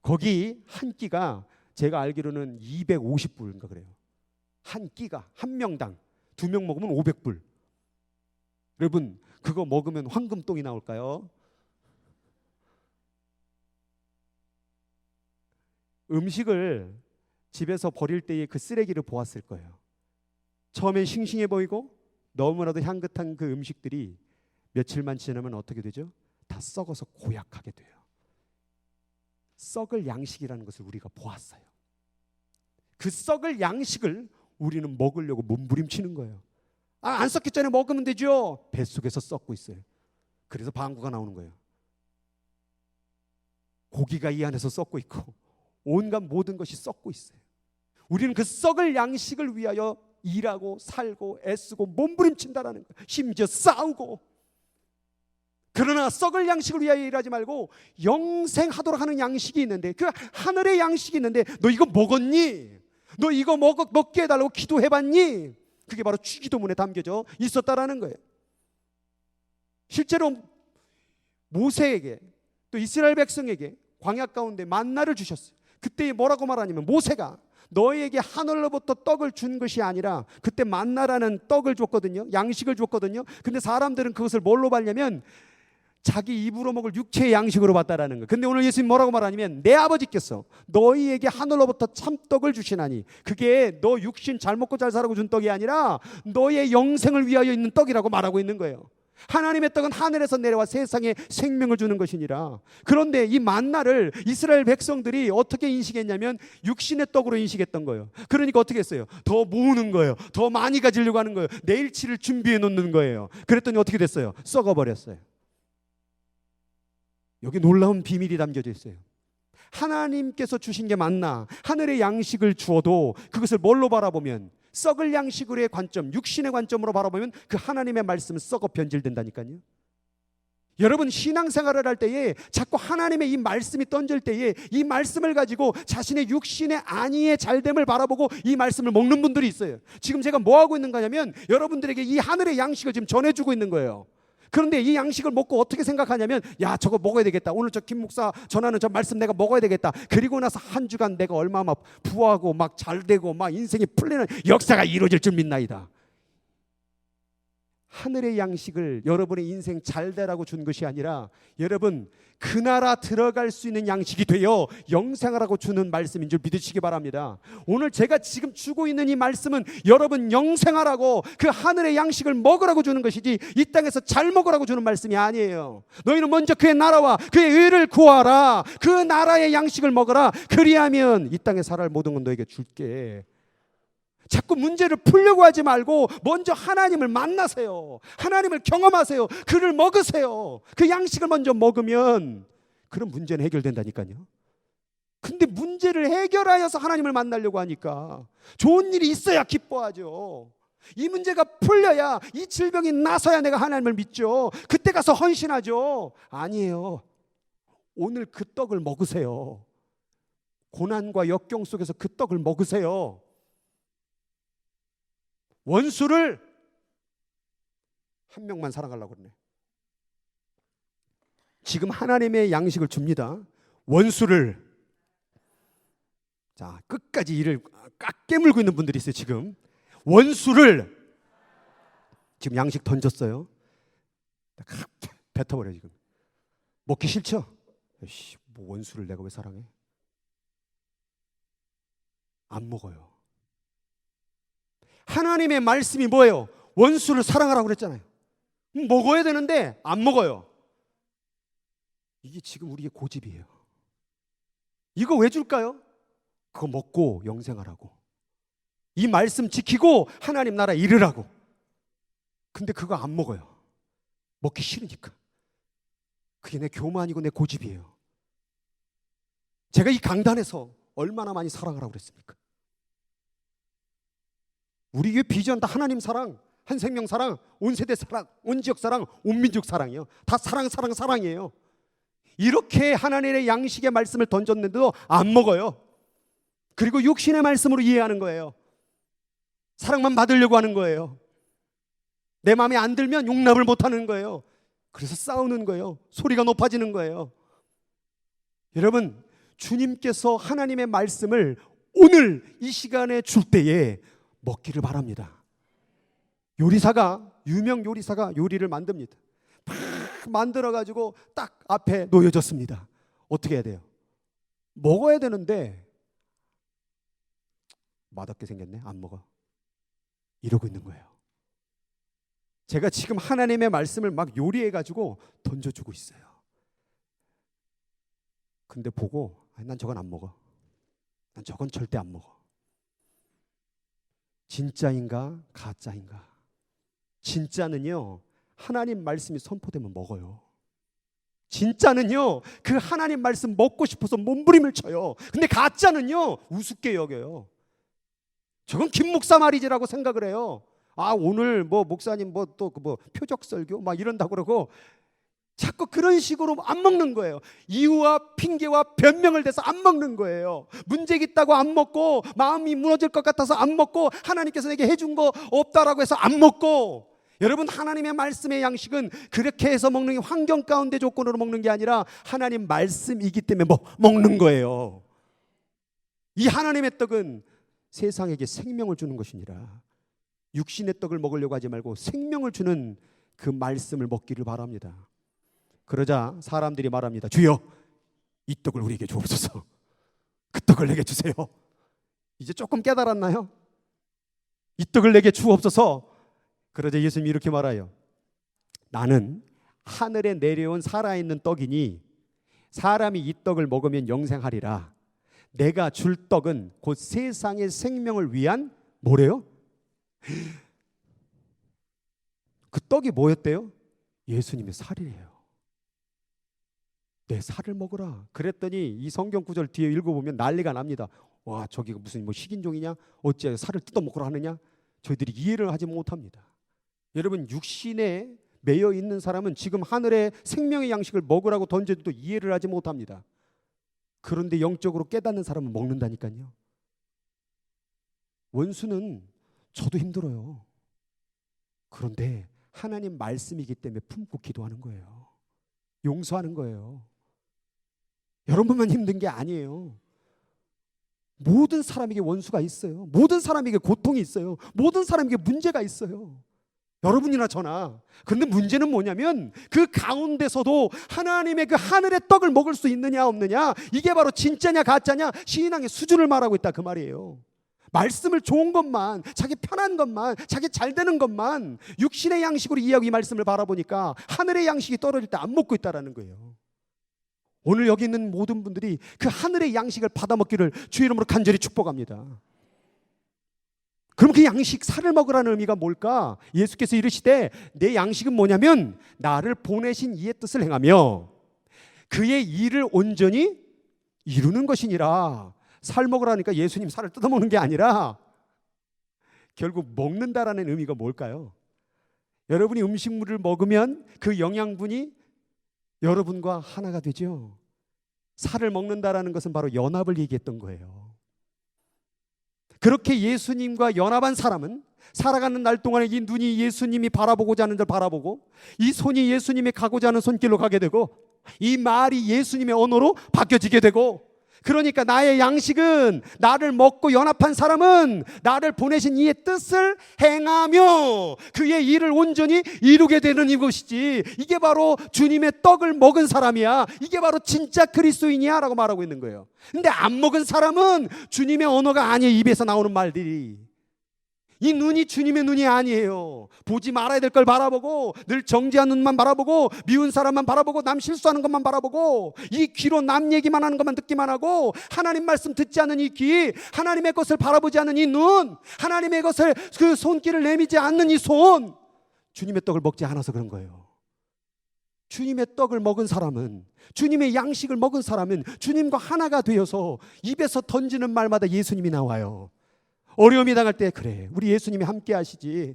거기 한 끼가 제가 알기로는 250불인가 그래요. 한 끼가 한 명당 2명 먹으면 500불. 여러분 그거 먹으면 황금똥이 나올까요? 음식을 집에서 버릴 때의 그 쓰레기를 보았을 거예요. 처음엔 싱싱해 보이고 너무나도 향긋한 그 음식들이 며칠만 지나면 어떻게 되죠? 다 썩어서 고약하게 돼요. 썩을 양식이라는 것을 우리가 보았어요. 그 썩을 양식을 우리는 먹으려고 몸부림치는 거예요. 안 썩기 전에 먹으면 되죠. 뱃속에서 썩고 있어요. 그래서 방구가 나오는 거예요. 고기가 이 안에서 썩고 있고 온갖 모든 것이 썩고 있어요. 우리는 그 썩을 양식을 위하여 일하고 살고 애쓰고 몸부림친다라는 거예요. 심지어 싸우고. 그러나 썩을 양식을 위하여 일하지 말고 영생하도록 하는 양식이 있는데, 그 하늘의 양식이 있는데 너 이거 먹었니? 너 이거 먹게 해달라고 기도해봤니? 그게 바로 주기도문에 담겨져 있었다라는 거예요. 실제로 모세에게 또 이스라엘 백성에게 광야 가운데 만나를 주셨어요. 그때 뭐라고 말하냐면 모세가 너희에게 하늘로부터 떡을 준 것이 아니라 그때 만나라는 떡을 줬거든요. 양식을 줬거든요. 근데 사람들은 그것을 뭘로 봤냐면 자기 입으로 먹을 육체의 양식으로 봤다라는 거예요. 근데 오늘 예수님 뭐라고 말하냐면 내 아버지께서 너희에게 하늘로부터 참떡을 주시나니 그게 너 육신 잘 먹고 잘 살라고 준 떡이 아니라 너의 영생을 위하여 있는 떡이라고 말하고 있는 거예요. 하나님의 떡은 하늘에서 내려와 세상에 생명을 주는 것이니라. 그런데 이 만나를 이스라엘 백성들이 어떻게 인식했냐면 육신의 떡으로 인식했던 거예요. 그러니까 어떻게 했어요? 더 모으는 거예요. 더 많이 가지려고 하는 거예요. 내일치를 준비해 놓는 거예요. 그랬더니 어떻게 됐어요? 썩어버렸어요. 여기 놀라운 비밀이 담겨져 있어요. 하나님께서 주신 게 맞나? 하늘의 양식을 주어도 그것을 뭘로 바라보면, 썩을 양식으로의 관점, 육신의 관점으로 바라보면 그 하나님의 말씀은 썩어 변질된다니까요. 여러분, 신앙생활을 할 때에 자꾸 하나님의 이 말씀이 던질 때에 이 말씀을 가지고 자신의 육신의 안위의 잘됨을 바라보고 이 말씀을 먹는 분들이 있어요. 지금 제가 뭐 하고 있는 거냐면 여러분들에게 이 하늘의 양식을 지금 전해주고 있는 거예요. 그런데 이 양식을 먹고 어떻게 생각하냐면, 야, 저거 먹어야 되겠다. 오늘 저 김 목사 전하는 저 말씀 내가 먹어야 되겠다. 그리고 나서 한 주간 내가 얼마나 부하고 막 잘되고 막 인생이 풀리는 역사가 이루어질 줄 믿나이다. 하늘의 양식을 여러분의 인생 잘 되라고 준 것이 아니라 여러분 그 나라 들어갈 수 있는 양식이 되어 영생하라고 주는 말씀인 줄 믿으시기 바랍니다. 오늘 제가 지금 주고 있는 이 말씀은 여러분 영생하라고, 그 하늘의 양식을 먹으라고 주는 것이지 이 땅에서 잘 먹으라고 주는 말씀이 아니에요. 너희는 먼저 그의 나라와 그의 의를 구하라. 그 나라의 양식을 먹어라. 그리하면 이 땅에 살아갈 모든 건 너에게 줄게. 자꾸 문제를 풀려고 하지 말고 먼저 하나님을 만나세요. 하나님을 경험하세요. 그를 먹으세요. 그 양식을 먼저 먹으면 그런 문제는 해결된다니까요. 근데 문제를 해결하여서 하나님을 만나려고 하니까 좋은 일이 있어야 기뻐하죠. 이 문제가 풀려야, 이 질병이 나서야 내가 하나님을 믿죠. 그때 가서 헌신하죠. 아니에요. 오늘 그 떡을 먹으세요. 고난과 역경 속에서 그 떡을 먹으세요. 원수를 한 명만 사랑하려고 그러네. 지금 하나님의 양식을 줍니다. 원수를, 자, 끝까지 이를 깎깨물고 있는 분들이 있어요. 지금 원수를, 지금 양식 던졌어요. 뱉어버려. 지금 먹기 싫죠? 에이씨, 뭐 원수를 내가 왜 사랑해? 안 먹어요. 하나님의 말씀이 뭐예요? 원수를 사랑하라고 그랬잖아요. 먹어야 되는데 안 먹어요. 이게 지금 우리의 고집이에요. 이거 왜 줄까요? 그거 먹고 영생하라고, 이 말씀 지키고 하나님 나라 이르라고. 근데 그거 안 먹어요. 먹기 싫으니까. 그게 내 교만이고 내 고집이에요. 제가 이 강단에서 얼마나 많이 사랑하라고 그랬습니까? 우리 교회 비전 다 하나님 사랑, 한 생명 사랑, 온 세대 사랑, 온 지역 사랑, 온 민족 사랑이에요. 다 사랑, 사랑, 사랑이에요. 이렇게 하나님의 양식의 말씀을 던졌는데도 안 먹어요. 그리고 육신의 말씀으로 이해하는 거예요. 사랑만 받으려고 하는 거예요. 내 마음에 안 들면 용납을 못하는 거예요. 그래서 싸우는 거예요. 소리가 높아지는 거예요. 여러분, 주님께서 하나님의 말씀을 오늘 이 시간에 줄 때에 먹기를 바랍니다. 유명 요리사가 요리를 만듭니다. 막 만들어가지고 딱 앞에 놓여졌습니다. 어떻게 해야 돼요? 먹어야 되는데 맛없게 생겼네, 안 먹어. 이러고 있는 거예요. 제가 지금 하나님의 말씀을 막 요리해가지고 던져주고 있어요. 근데 보고, 난 저건 안 먹어. 난 저건 절대 안 먹어. 진짜인가 가짜인가? 진짜는요, 하나님 말씀이 선포되면 먹어요. 진짜는요, 그 하나님 말씀 먹고 싶어서 몸부림을 쳐요. 근데 가짜는요, 우습게 여겨요. 저건 김 목사 말이지라고 생각을 해요. 아, 오늘 뭐 목사님 뭐 또 뭐 표적 설교 막 이런다고 그러고 자꾸 그런 식으로 안 먹는 거예요. 이유와 핑계와 변명을 대서 안 먹는 거예요. 문제 있다고 안 먹고, 마음이 무너질 것 같아서 안 먹고, 하나님께서 내게 해준 거 없다라고 해서 안 먹고. 여러분, 하나님의 말씀의 양식은 그렇게 해서 먹는 게 환경 가운데 조건으로 먹는 게 아니라 하나님 말씀이기 때문에 먹는 거예요. 이 하나님의 떡은 세상에게 생명을 주는 것이니라. 육신의 떡을 먹으려고 하지 말고 생명을 주는 그 말씀을 먹기를 바랍니다. 그러자 사람들이 말합니다. 주여, 이 떡을 우리에게 주옵소서. 그 떡을 내게 주세요. 이제 조금 깨달았나요? 이 떡을 내게 주옵소서. 그러자 예수님이 이렇게 말해요. 나는 하늘에 내려온 살아있는 떡이니 사람이 이 떡을 먹으면 영생하리라. 내가 줄 떡은 곧 세상의 생명을 위한 뭐래요? 그 떡이 뭐였대요? 예수님의 살이래요. 내 살을 먹으라. 그랬더니 이 성경 구절 뒤에 읽어보면 난리가 납니다. 와, 저기가 무슨 뭐 식인종이냐? 어째 살을 뜯어먹으라 하느냐? 저희들이 이해를 하지 못합니다. 여러분, 육신에 매여 있는 사람은 지금 하늘의 생명의 양식을 먹으라고 던져도 이해를 하지 못합니다. 그런데 영적으로 깨닫는 사람은 먹는다니까요. 원수는 저도 힘들어요. 그런데 하나님 말씀이기 때문에 품고 기도하는 거예요. 용서하는 거예요. 여러분만 힘든 게 아니에요. 모든 사람에게 원수가 있어요. 모든 사람에게 고통이 있어요. 모든 사람에게 문제가 있어요. 여러분이나 저나. 그런데 문제는 뭐냐면 그 가운데서도 하나님의 그 하늘의 떡을 먹을 수 있느냐 없느냐, 이게 바로 진짜냐 가짜냐, 신앙의 수준을 말하고 있다 그 말이에요. 말씀을 좋은 것만, 자기 편한 것만, 자기 잘 되는 것만 육신의 양식으로 이해하고 이 말씀을 바라보니까 하늘의 양식이 떨어질 때 안 먹고 있다라는 거예요. 오늘 여기 있는 모든 분들이 그 하늘의 양식을 받아먹기를 주의 이름으로 간절히 축복합니다. 그럼 그 양식, 살을 먹으라는 의미가 뭘까? 예수께서 이르시되 내 양식은 뭐냐면 나를 보내신 이의 뜻을 행하며 그의 일을 온전히 이루는 것이니라. 살 먹으라니까 예수님 살을 뜯어먹는 게 아니라 결국 먹는다라는 의미가 뭘까요? 여러분이 음식물을 먹으면 그 영양분이 여러분과 하나가 되죠. 살을 먹는다라는 것은 바로 연합을 얘기했던 거예요. 그렇게 예수님과 연합한 사람은 살아가는 날 동안에 이 눈이 예수님이 바라보고자 하는 걸 바라보고, 이 손이 예수님이 가고자 하는 손길로 가게 되고, 이 말이 예수님의 언어로 바뀌어지게 되고, 그러니까 나의 양식은, 나를 먹고 연합한 사람은 나를 보내신 이의 뜻을 행하며 그의 일을 온전히 이루게 되는 이것이지, 이게 바로 주님의 떡을 먹은 사람이야, 이게 바로 진짜 그리스도인이야 라고 말하고 있는 거예요. 근데 안 먹은 사람은 주님의 언어가 아니에요. 입에서 나오는 말들이. 이 눈이 주님의 눈이 아니에요. 보지 말아야 될 걸 바라보고, 늘 정죄한 눈만 바라보고, 미운 사람만 바라보고, 남 실수하는 것만 바라보고, 이 귀로 남 얘기만 하는 것만 듣기만 하고, 하나님 말씀 듣지 않는 이 귀, 하나님의 것을 바라보지 않는 이 눈, 하나님의 것을, 그 손길을 내미지 않는 이 손, 주님의 떡을 먹지 않아서 그런 거예요. 주님의 떡을 먹은 사람은, 주님의 양식을 먹은 사람은 주님과 하나가 되어서 입에서 던지는 말마다 예수님이 나와요. 어려움이 당할 때 그래, 우리 예수님이 함께 하시지,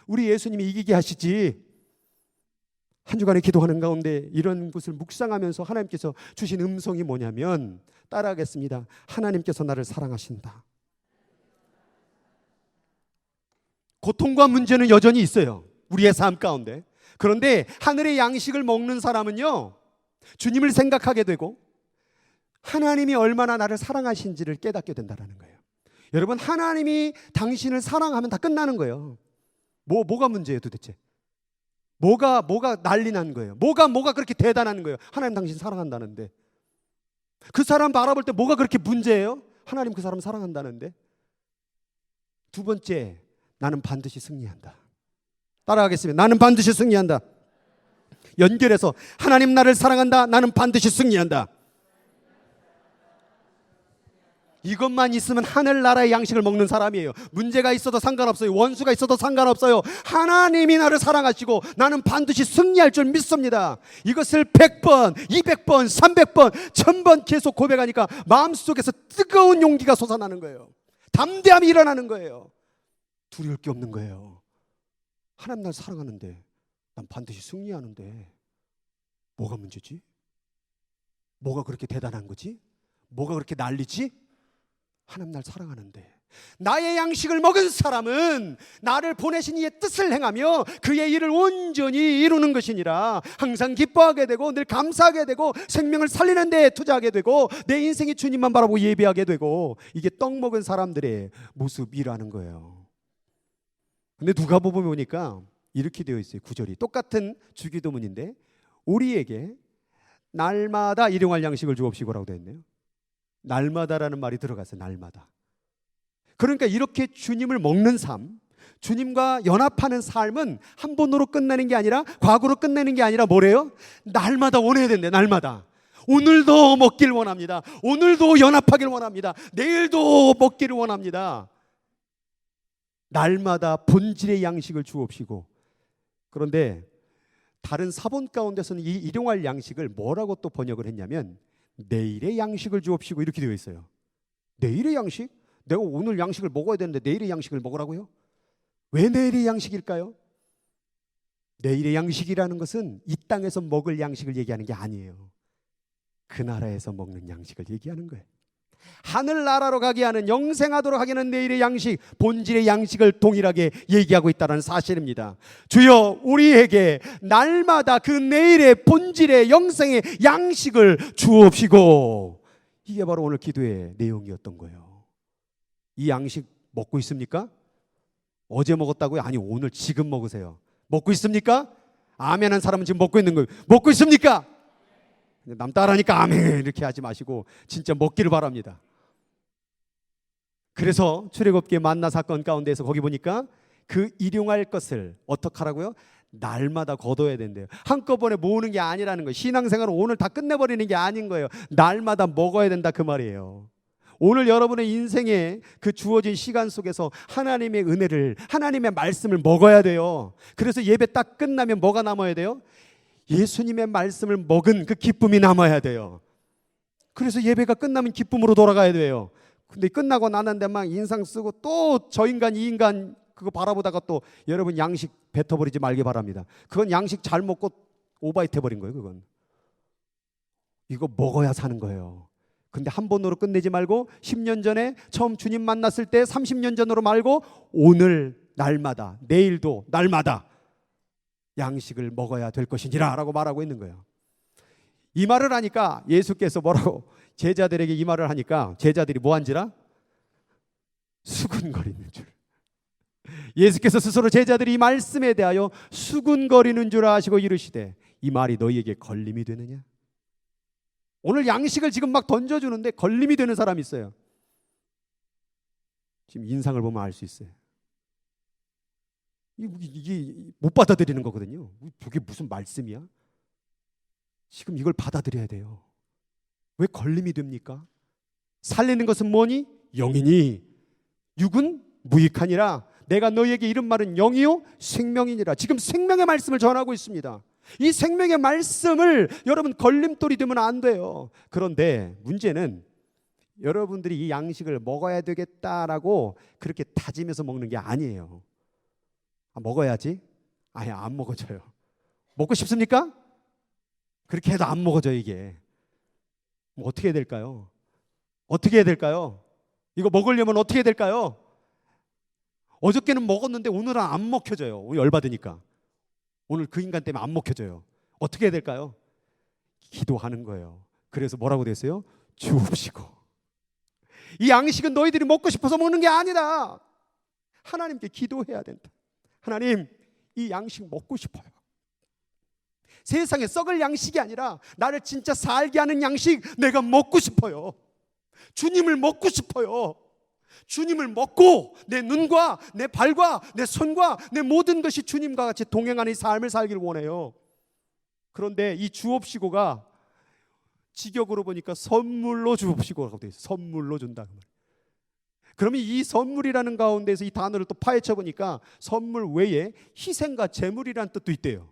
우리 예수님이 이기게 하시지. 한 주간에 기도하는 가운데 이런 것을 묵상하면서 하나님께서 주신 음성이 뭐냐면, 따라하겠습니다. 하나님께서 나를 사랑하신다. 고통과 문제는 여전히 있어요, 우리의 삶 가운데. 그런데 하늘의 양식을 먹는 사람은요, 주님을 생각하게 되고 하나님이 얼마나 나를 사랑하신지를 깨닫게 된다는 거예요. 여러분, 하나님이 당신을 사랑하면 다 끝나는 거예요. 뭐가 문제예요 도대체? 뭐가 난리 난 거예요? 뭐가 그렇게 대단한 거예요? 하나님 당신 사랑한다는데. 그 사람 바라볼 때 뭐가 그렇게 문제예요? 하나님 그 사람 사랑한다는데. 두 번째, 나는 반드시 승리한다. 따라하겠습니다. 나는 반드시 승리한다. 연결해서, 하나님 나를 사랑한다. 나는 반드시 승리한다. 이것만 있으면 하늘나라의 양식을 먹는 사람이에요. 문제가 있어도 상관없어요. 원수가 있어도 상관없어요. 하나님이 나를 사랑하시고 나는 반드시 승리할 줄 믿습니다. 이것을 100번, 200번, 300번, 1000번 계속 고백하니까 마음속에서 뜨거운 용기가 솟아나는 거예요. 담대함이 일어나는 거예요. 두려울 게 없는 거예요. 하나님 날 사랑하는데, 난 반드시 승리하는데 뭐가 문제지? 뭐가 그렇게 대단한 거지? 뭐가 그렇게 난리지? 하나님 날 사랑하는데. 나의 양식을 먹은 사람은 나를 보내신 이의 뜻을 행하며 그의 일을 온전히 이루는 것이니라. 항상 기뻐하게 되고 늘 감사하게 되고 생명을 살리는 데 투자하게 되고 내 인생이 주님만 바라보고 예배하게 되고, 이게 떡 먹은 사람들의 모습이라는 거예요. 근데 누가복음 보니까 이렇게 되어 있어요. 구절이 똑같은 주기도문인데, 우리에게 날마다 일용할 양식을 주옵시고라고 되어 있네요. 날마다라는 말이 들어갔어요. 날마다. 그러니까 이렇게 주님을 먹는 삶, 주님과 연합하는 삶은 한 번으로 끝나는 게 아니라, 과거로 끝내는 게 아니라 뭐래요? 날마다 원해야 된대. 날마다. 오늘도 먹길 원합니다. 오늘도 연합하길 원합니다. 내일도 먹기를 원합니다. 날마다 본질의 양식을 주옵시고. 그런데 다른 사본 가운데서는 이 일용할 양식을 뭐라고 또 번역을 했냐면 내일의 양식을 주옵시고 이렇게 되어 있어요. 내일의 양식? 내가 오늘 양식을 먹어야 되는데 내일의 양식을 먹으라고요? 왜 내일의 양식일까요? 내일의 양식이라는 것은 이 땅에서 먹을 양식을 얘기하는 게 아니에요. 그 나라에서 먹는 양식을 얘기하는 거예요. 하늘나라로 가게 하는, 영생하도록 하게 하는 내일의 양식, 본질의 양식을 동일하게 얘기하고 있다는 사실입니다. 주여 우리에게 날마다 그 내일의 본질의 영생의 양식을 주옵시고, 이게 바로 오늘 기도의 내용이었던 거예요. 이 양식 먹고 있습니까? 어제 먹었다고요? 아니, 오늘 지금 먹으세요. 먹고 있습니까? 아멘 한 사람은 지금 먹고 있는 거예요. 먹고 있습니까? 남 따라하니까 아멘 이렇게 하지 마시고 진짜 먹기를 바랍니다. 그래서 출애굽기의 만나 사건 가운데서 거기 보니까 그 일용할 것을 어떻게 하라고요? 날마다 거둬야 된대요. 한꺼번에 모으는 게 아니라는 거예요. 신앙생활은 오늘 다 끝내버리는 게 아닌 거예요. 날마다 먹어야 된다 그 말이에요. 오늘 여러분의 인생에 그 주어진 시간 속에서 하나님의 은혜를, 하나님의 말씀을 먹어야 돼요. 그래서 예배 딱 끝나면 뭐가 남아야 돼요? 예수님의 말씀을 먹은 그 기쁨이 남아야 돼요. 그래서 예배가 끝나면 기쁨으로 돌아가야 돼요. 근데 끝나고 나는데 막 인상 쓰고 또 저 인간 이 인간 그거 바라보다가 또 여러분 양식 뱉어버리지 말기 바랍니다. 그건 양식 잘 먹고 오바이트 해버린 거예요. 그건 이거 먹어야 사는 거예요. 근데 한 번으로 끝내지 말고 10년 전에 처음 주님 만났을 때 30년 전으로 말고 오늘 날마다, 내일도 날마다 양식을 먹어야 될 것이니라 라고 말하고 있는 거예요. 이 말을 하니까 예수께서 뭐라고 제자들에게 이 말을 하니까 제자들이 뭐한지라? 수군거리는 줄. 예수께서 스스로 제자들이 이 말씀에 대하여 수군거리는 줄 아시고 이르시되 이 말이 너희에게 걸림이 되느냐? 오늘 양식을 지금 막 던져주는데 걸림이 되는 사람이 있어요. 지금 인상을 보면 알 수 있어요. 이게 못 받아들이는 거거든요. 저게 무슨 말씀이야? 지금 이걸 받아들여야 돼요. 왜 걸림이 됩니까? 살리는 것은 뭐니? 영이니 육은 무익하니라. 내가 너희에게 이른 말은 영이요 생명이니라. 지금 생명의 말씀을 전하고 있습니다. 이 생명의 말씀을 여러분 걸림돌이 되면 안 돼요. 그런데 문제는 여러분들이 이 양식을 먹어야 되겠다라고 그렇게 다짐해서 먹는 게 아니에요. 먹어야지? 아예 안 먹어져요. 먹고 싶습니까? 그렇게 해도 안 먹어져 이게. 어떻게 해야 될까요? 어떻게 해야 될까요? 이거 먹으려면 어떻게 해야 될까요? 어저께는 먹었는데 오늘은 안 먹혀져요. 열받으니까. 오늘 그 인간 때문에 안 먹혀져요. 어떻게 해야 될까요? 기도하는 거예요. 그래서 뭐라고 됐어요? 주옵시고. 이 양식은 너희들이 먹고 싶어서 먹는 게 아니다. 하나님께 기도해야 된다. 하나님, 이 양식 먹고 싶어요. 세상에 썩을 양식이 아니라 나를 진짜 살게 하는 양식 내가 먹고 싶어요. 주님을 먹고 싶어요. 주님을 먹고 내 눈과 내 발과 내 손과 내 모든 것이 주님과 같이 동행하는 이 삶을 살기를 원해요. 그런데 이 주옵시고가 직역으로 보니까 선물로 주옵시고라고 되어 있어요. 선물로 준다. 그러면 이 선물이라는 가운데서 이 단어를 또 파헤쳐 보니까 선물 외에 희생과 제물이라는 뜻도 있대요.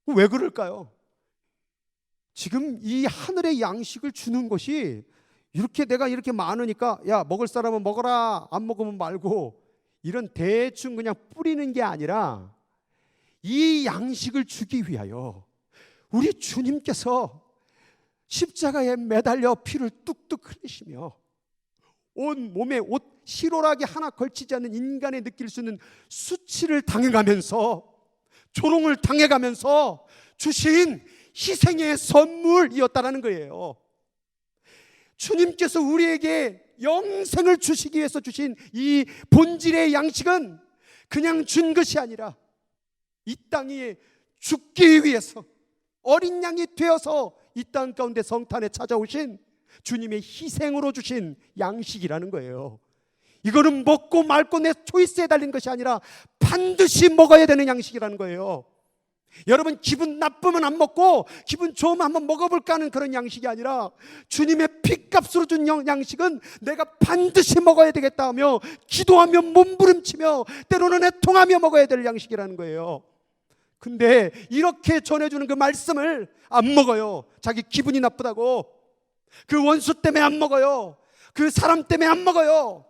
왜 그럴까요? 지금 이 하늘의 양식을 주는 것이 이렇게 내가 이렇게 많으니까 야 먹을 사람은 먹어라 안 먹으면 말고 이런 대충 그냥 뿌리는 게 아니라 이 양식을 주기 위하여 우리 주님께서 십자가에 매달려 피를 뚝뚝 흘리시며 온 몸에 옷 실오라기 하나 걸치지 않는 인간의 느낄 수 있는 수치를 당해가면서 조롱을 당해가면서 주신 희생의 선물이었다라는 거예요. 주님께서 우리에게 영생을 주시기 위해서 주신 이 본질의 양식은 그냥 준 것이 아니라 이 땅에 죽기 위해서 어린 양이 되어서 이 땅 가운데 성탄에 찾아오신 주님의 희생으로 주신 양식이라는 거예요. 이거는 먹고 말고 내 초이스에 달린 것이 아니라 반드시 먹어야 되는 양식이라는 거예요. 여러분 기분 나쁘면 안 먹고 기분 좋으면 한번 먹어볼까 하는 그런 양식이 아니라 주님의 피값으로 준 양식은 내가 반드시 먹어야 되겠다 하며 기도하며 몸부림치며 때로는 애통하며 먹어야 될 양식이라는 거예요. 근데 이렇게 전해주는 그 말씀을 안 먹어요. 자기 기분이 나쁘다고. 그 원수 때문에 안 먹어요. 그 사람 때문에 안 먹어요.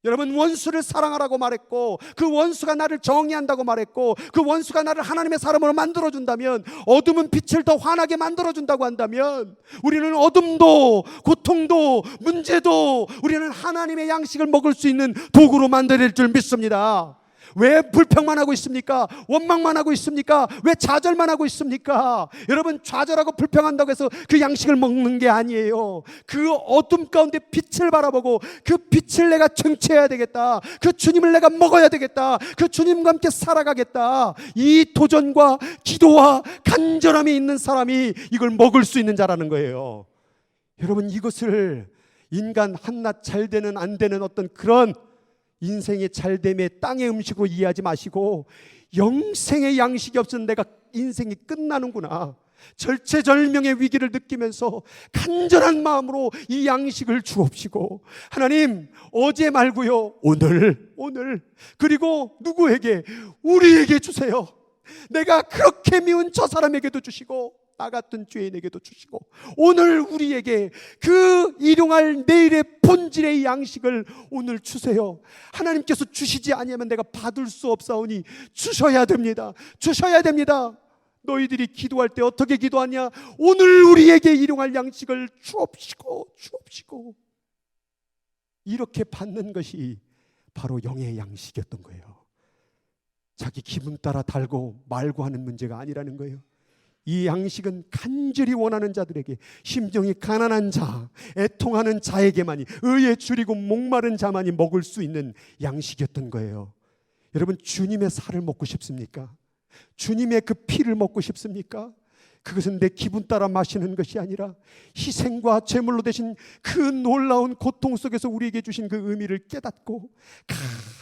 여러분, 원수를 사랑하라고 말했고, 그 원수가 나를 정의한다고 말했고, 그 원수가 나를 하나님의 사람으로 만들어준다면, 어둠은 빛을 더 환하게 만들어준다고 한다면, 우리는 어둠도 고통도 문제도 우리는 하나님의 양식을 먹을 수 있는 도구로 만들어낼 줄 믿습니다. 왜 불평만 하고 있습니까? 원망만 하고 있습니까? 왜 좌절만 하고 있습니까? 여러분, 좌절하고 불평한다고 해서 그 양식을 먹는 게 아니에요. 그 어둠 가운데 빛을 바라보고 그 빛을 내가 청취해야 되겠다. 그 주님을 내가 먹어야 되겠다. 그 주님과 함께 살아가겠다. 이 도전과 기도와 간절함이 있는 사람이 이걸 먹을 수 있는 자라는 거예요. 여러분, 이것을 인간 한낱 잘 되는 안 되는 어떤 그런 인생의 잘됨의 땅의 음식으로 이해하지 마시고, 영생의 양식이 없으면 내가 인생이 끝나는구나, 절체절명의 위기를 느끼면서 간절한 마음으로 이 양식을 주옵시고, 하나님, 어제 말고요, 오늘 그리고 누구에게? 우리에게 주세요. 내가 그렇게 미운 저 사람에게도 주시고 나 같은 죄인에게도 주시고, 오늘 우리에게 그 일용할 내일의 본질의 양식을 오늘 주세요. 하나님께서 주시지 아니하면 내가 받을 수 없사오니 주셔야 됩니다. 주셔야 됩니다. 너희들이 기도할 때 어떻게 기도하냐? 오늘 우리에게 일용할 양식을 주옵시고. 이렇게 받는 것이 바로 영의 양식이었던 거예요. 자기 기분 따라 달고 말고 하는 문제가 아니라는 거예요. 이 양식은 간절히 원하는 자들에게, 심정이 가난한 자, 애통하는 자에게만이, 의에 줄이고 목마른 자만이 먹을 수 있는 양식이었던 거예요. 여러분, 주님의 살을 먹고 싶습니까? 주님의 그 피를 먹고 싶습니까? 그것은 내 기분 따라 마시는 것이 아니라 희생과 제물로 되신 그 놀라운 고통 속에서 우리에게 주신 그 의미를 깨닫고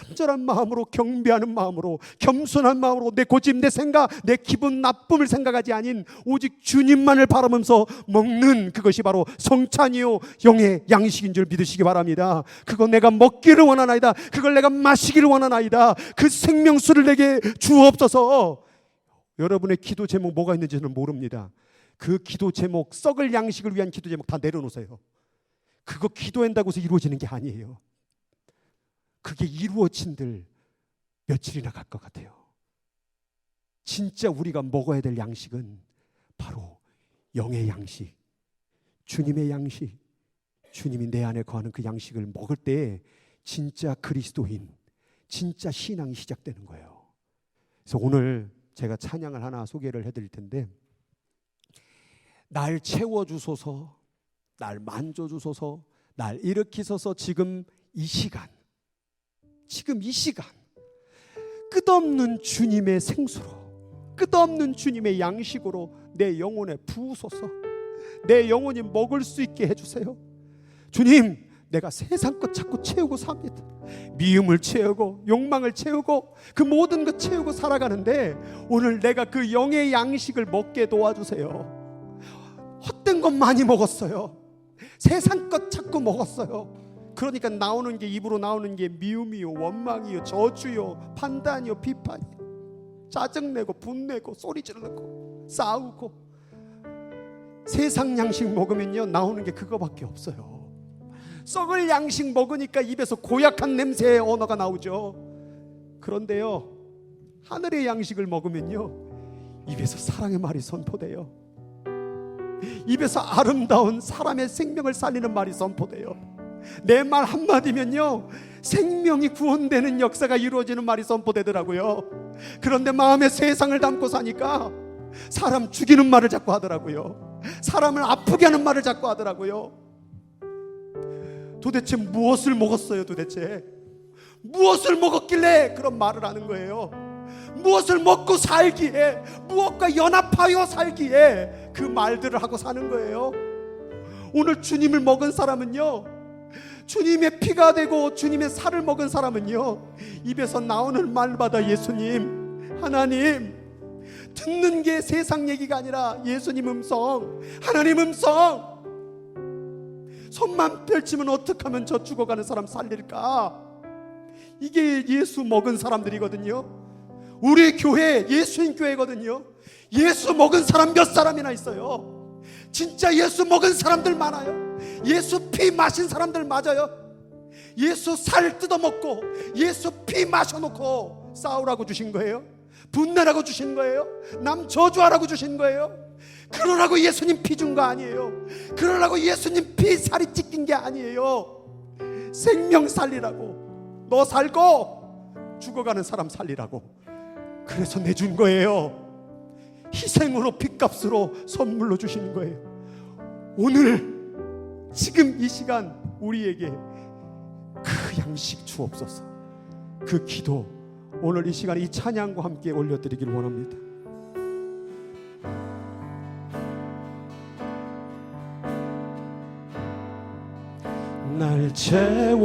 간절한 마음으로, 경배하는 마음으로, 겸손한 마음으로, 내 고집, 내 생각, 내 기분 나쁨을 생각하지 아닌 오직 주님만을 바라면서 먹는 그것이 바로 성찬이요 영의 양식인 줄 믿으시기 바랍니다. 그거 내가 먹기를 원하나이다. 그걸 내가 마시기를 원하나이다. 그 생명수를 내게 주옵소서. 여러분의 기도 제목 뭐가 있는지는 모릅니다. 그 기도 제목, 썩을 양식을 위한 기도 제목 다 내려놓으세요. 그거 기도한다고 해서 이루어지는 게 아니에요. 그게 이루어진들 며칠이나 갈 것 같아요. 진짜 우리가 먹어야 될 양식은 바로 영의 양식, 주님의 양식, 주님이 내 안에 거하는 그 양식을 먹을 때 진짜 그리스도인, 진짜 신앙이 시작되는 거예요. 그래서 오늘 제가 찬양을 하나 소개를 해드릴 텐데, 날 채워주소서, 날 만져주소서, 날 일으키소서. 지금 이 시간 끝없는 주님의 생수로, 끝없는 주님의 양식으로 내 영혼에 부으소서. 내 영혼이 먹을 수 있게 해주세요. 주님, 내가 세상 것 자꾸 채우고 삽니다. 미움을 채우고 욕망을 채우고 그 모든 것 채우고 살아가는데, 오늘 내가 그 영의 양식을 먹게 도와주세요. 헛된 것 많이 먹었어요. 세상 것 자꾸 먹었어요. 그러니까 나오는 게, 입으로 나오는 게 미움이요, 원망이요, 저주요, 판단이요, 비판이요, 짜증내고 분내고 소리 지르고 싸우고. 세상 양식 먹으면요 나오는 게 그거밖에 없어요. 썩을 양식 먹으니까 입에서 고약한 냄새의 언어가 나오죠. 그런데요, 하늘의 양식을 먹으면요 입에서 사랑의 말이 선포돼요. 입에서 아름다운 사람의 생명을 살리는 말이 선포돼요. 내 말 한마디면요 생명이 구원되는 역사가 이루어지는 말이 선포되더라고요. 그런데 마음에 세상을 담고 사니까 사람 죽이는 말을 자꾸 하더라고요. 사람을 아프게 하는 말을 자꾸 하더라고요. 도대체 무엇을 먹었어요? 도대체 무엇을 먹었길래 그런 말을 하는 거예요? 무엇을 먹고 살기에, 무엇과 연합하여 살기에 그 말들을 하고 사는 거예요? 오늘 주님을 먹은 사람은요, 주님의 피가 되고 주님의 살을 먹은 사람은요, 입에서 나오는 말마다 예수님, 하나님, 듣는 게 세상 얘기가 아니라 예수님 음성, 하나님 음성. 손만 펼치면 어떻게 하면 저 죽어가는 사람 살릴까? 이게 예수 먹은 사람들이거든요. 우리 교회 예수님 교회거든요. 예수 먹은 사람 몇 사람이나 있어요. 진짜 예수 먹은 사람들 많아요. 예수 피 마신 사람들 맞아요. 예수 살 뜯어먹고 예수 피 마셔놓고 싸우라고 주신 거예요? 분내라고 주신 거예요? 남 저주하라고 주신 거예요? 그러라고 예수님 피 준 거 아니에요. 그러라고 예수님 피 살이 찢긴 게 아니에요. 생명 살리라고, 너 살고 죽어가는 사람 살리라고, 그래서 내준 거예요. 희생으로 핏값으로 선물로 주시는 거예요. 오늘 지금 이 시간 우리에게 그 양식 주옵소서. 그 기도 오늘 이 시간에 이 찬양과 함께 올려드리길 원합니다. 날 채워주소서,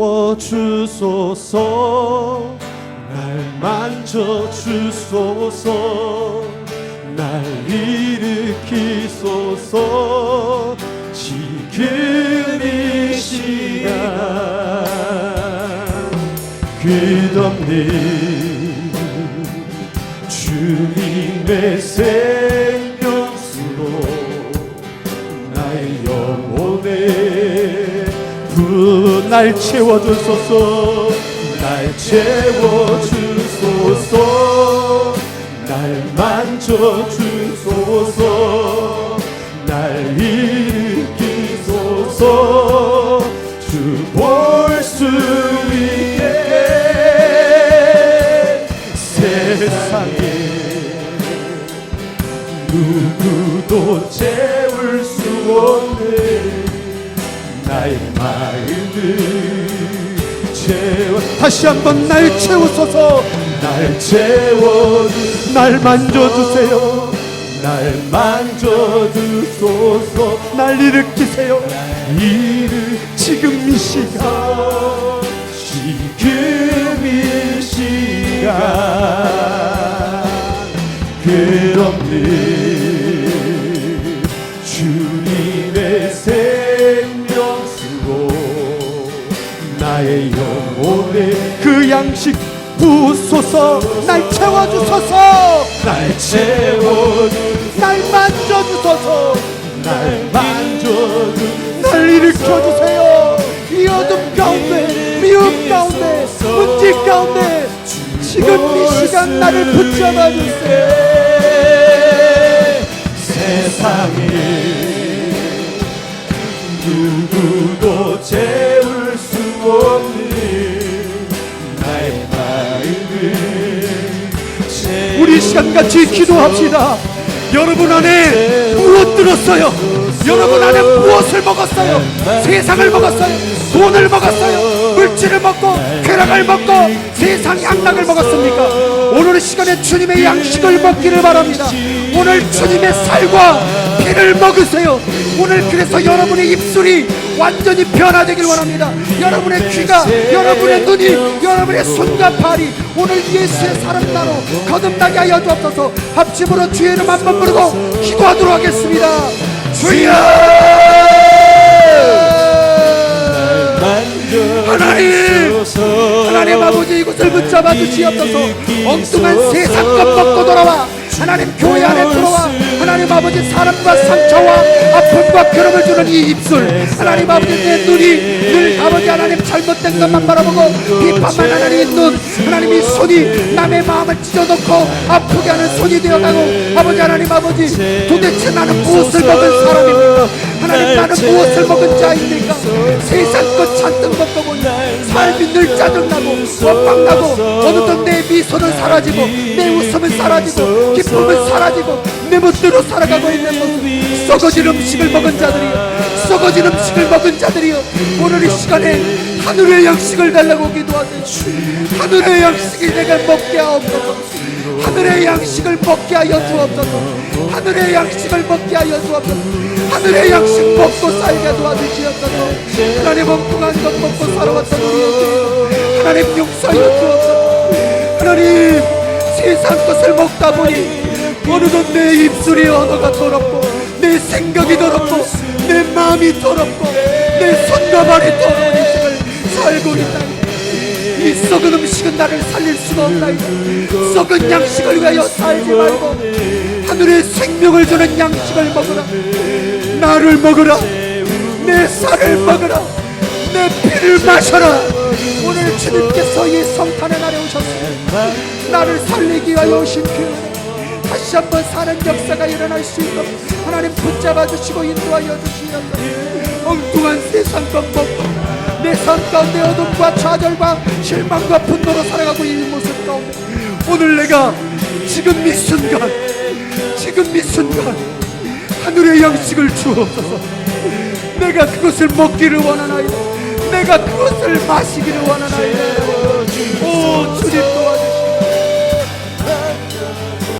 날 만져주소서, 날 일으키소서. 지금 이 시간 끝없는 주님의 생명수로 나의 영혼에 날 채워주소서, 날 채워주소서, 날 만져주소서, 날 일으키소서. 주 볼 수 있게 세상에 누구도 채울 수 없는 나의 마음을 채워. 다시 한번 날 채우소서. 날 채워, 날 만져주세요. 날 만져주소서. 날 일으키세요. 지금 이 시간, 지금 이 시간 끝없는 주님의 생명수로 나의 영혼에 그 양식 부소서. 날 채워주소서. 날 채워주소서. 날 만져주소서. 날 만져주소서. 날 일으켜주세요. 이 어둠 가운데, 미움 가운데, 문제 가운데 지금 이 시간 나를 붙잡아 주세요. 세상에 누구도 채울 수 없는 나의 마음을 우리 시간같이 기도합시다. 여러분 안에 무엇 들었어요? 여러분 안에 무엇을 먹었어요? 세상을 먹었어요? 돈을 먹었어요? 물질을 먹고 쾌락을 먹고 세상 양락을 먹었습니까? 오늘 시간에 주님의 양식을 먹기를 바랍니다. 오늘 주님의 살과 피를 먹으세요. 오늘 그래서 여러분의 입술이 완전히 변화되길 원합니다. 여러분의 귀가, 여러분의 눈이, 여러분의 손과 발이 오늘 예수의 사랑 나로 거듭나게 하여 주옵소서. 합심으로 주의 이름 한번 부르고 기도하도록 하겠습니다. 주여! 하나님 아버지, 이곳을 붙잡아 주시옵소서. 엉뚱한 세상 것 먹고 돌아와 하나님 교회 안에 들어와 하나님 아버지 사랑과 상처와 아픔과 괴로움을 주는 이 입술, 하나님 아버지 내 눈이 늘 아버지 하나님 잘못된 것만 바라보고 비판만 하는 이 눈, 하나님 이 손이 남의 마음을 찢어놓고 아프게 하는 손이 되어가고 아버지 하나님 아버지 도대체 나는 무엇을 먹은 사람입니까? 하나님 나는 무엇을 먹은 자입니까? 세상 것 잔뜩 먹고 보니 삶이 늘 짜증나고 원망나고 어느덧 내 미소는 사라지고 내 웃음은 사라지고 기쁨은 사라지고 내 멋대로 살아가고 있는 모습, 썩어진 음식을 먹은 자들이요, 썩어진 음식을 먹은 자들이요, 오늘 이 시간에 하늘의 양식을 달라고 기도하세요. 하늘의 양식이 내가 먹게 하옵소서. 하늘의 양식을 먹게 하여 주옵소서. 하늘의 양식을 먹게 하여 주옵소서. 하늘의 양식 먹고 살게 도와주시옵소서. 하나님 엉뚱한 것 먹고 살아왔던 우리에게 하나님 용서하여 주옵소서. 하나님 세상 것을 먹다 보니 어느덧 내 입술이 언어가 더럽고 내 생각이 더럽고 내 마음이 더럽고 내 손과 발이 더러운 인생을 살고 있다. 이 썩은 음식은 나를 살릴 수가 없나이다. 썩은 양식을 위하여 살지 말고 하늘의 생명을 주는 양식을 먹으라. 나를 먹으라. 내 살을 먹으라. 내 피를 마셔라. 오늘 주님께서 이 성탄의 날에 오셨습니다. 나를 살리기 위하여 오신 그 다시 한번 사는 역사가 일어날 수 있도록 하나님 붙잡아 주시고 인도하여 주시옵소서. 엉뚱한 세상 방법, 내 삶 가운데 어둠과 좌절과 실망과 분노로 살아가고 있는 모습 가운데 오늘 내가 지금 이 순간 하늘의 양식을 주옵소서. 내가 그것을 먹기를 원하나이다. 내가 그것을 마시기를 원하나이다.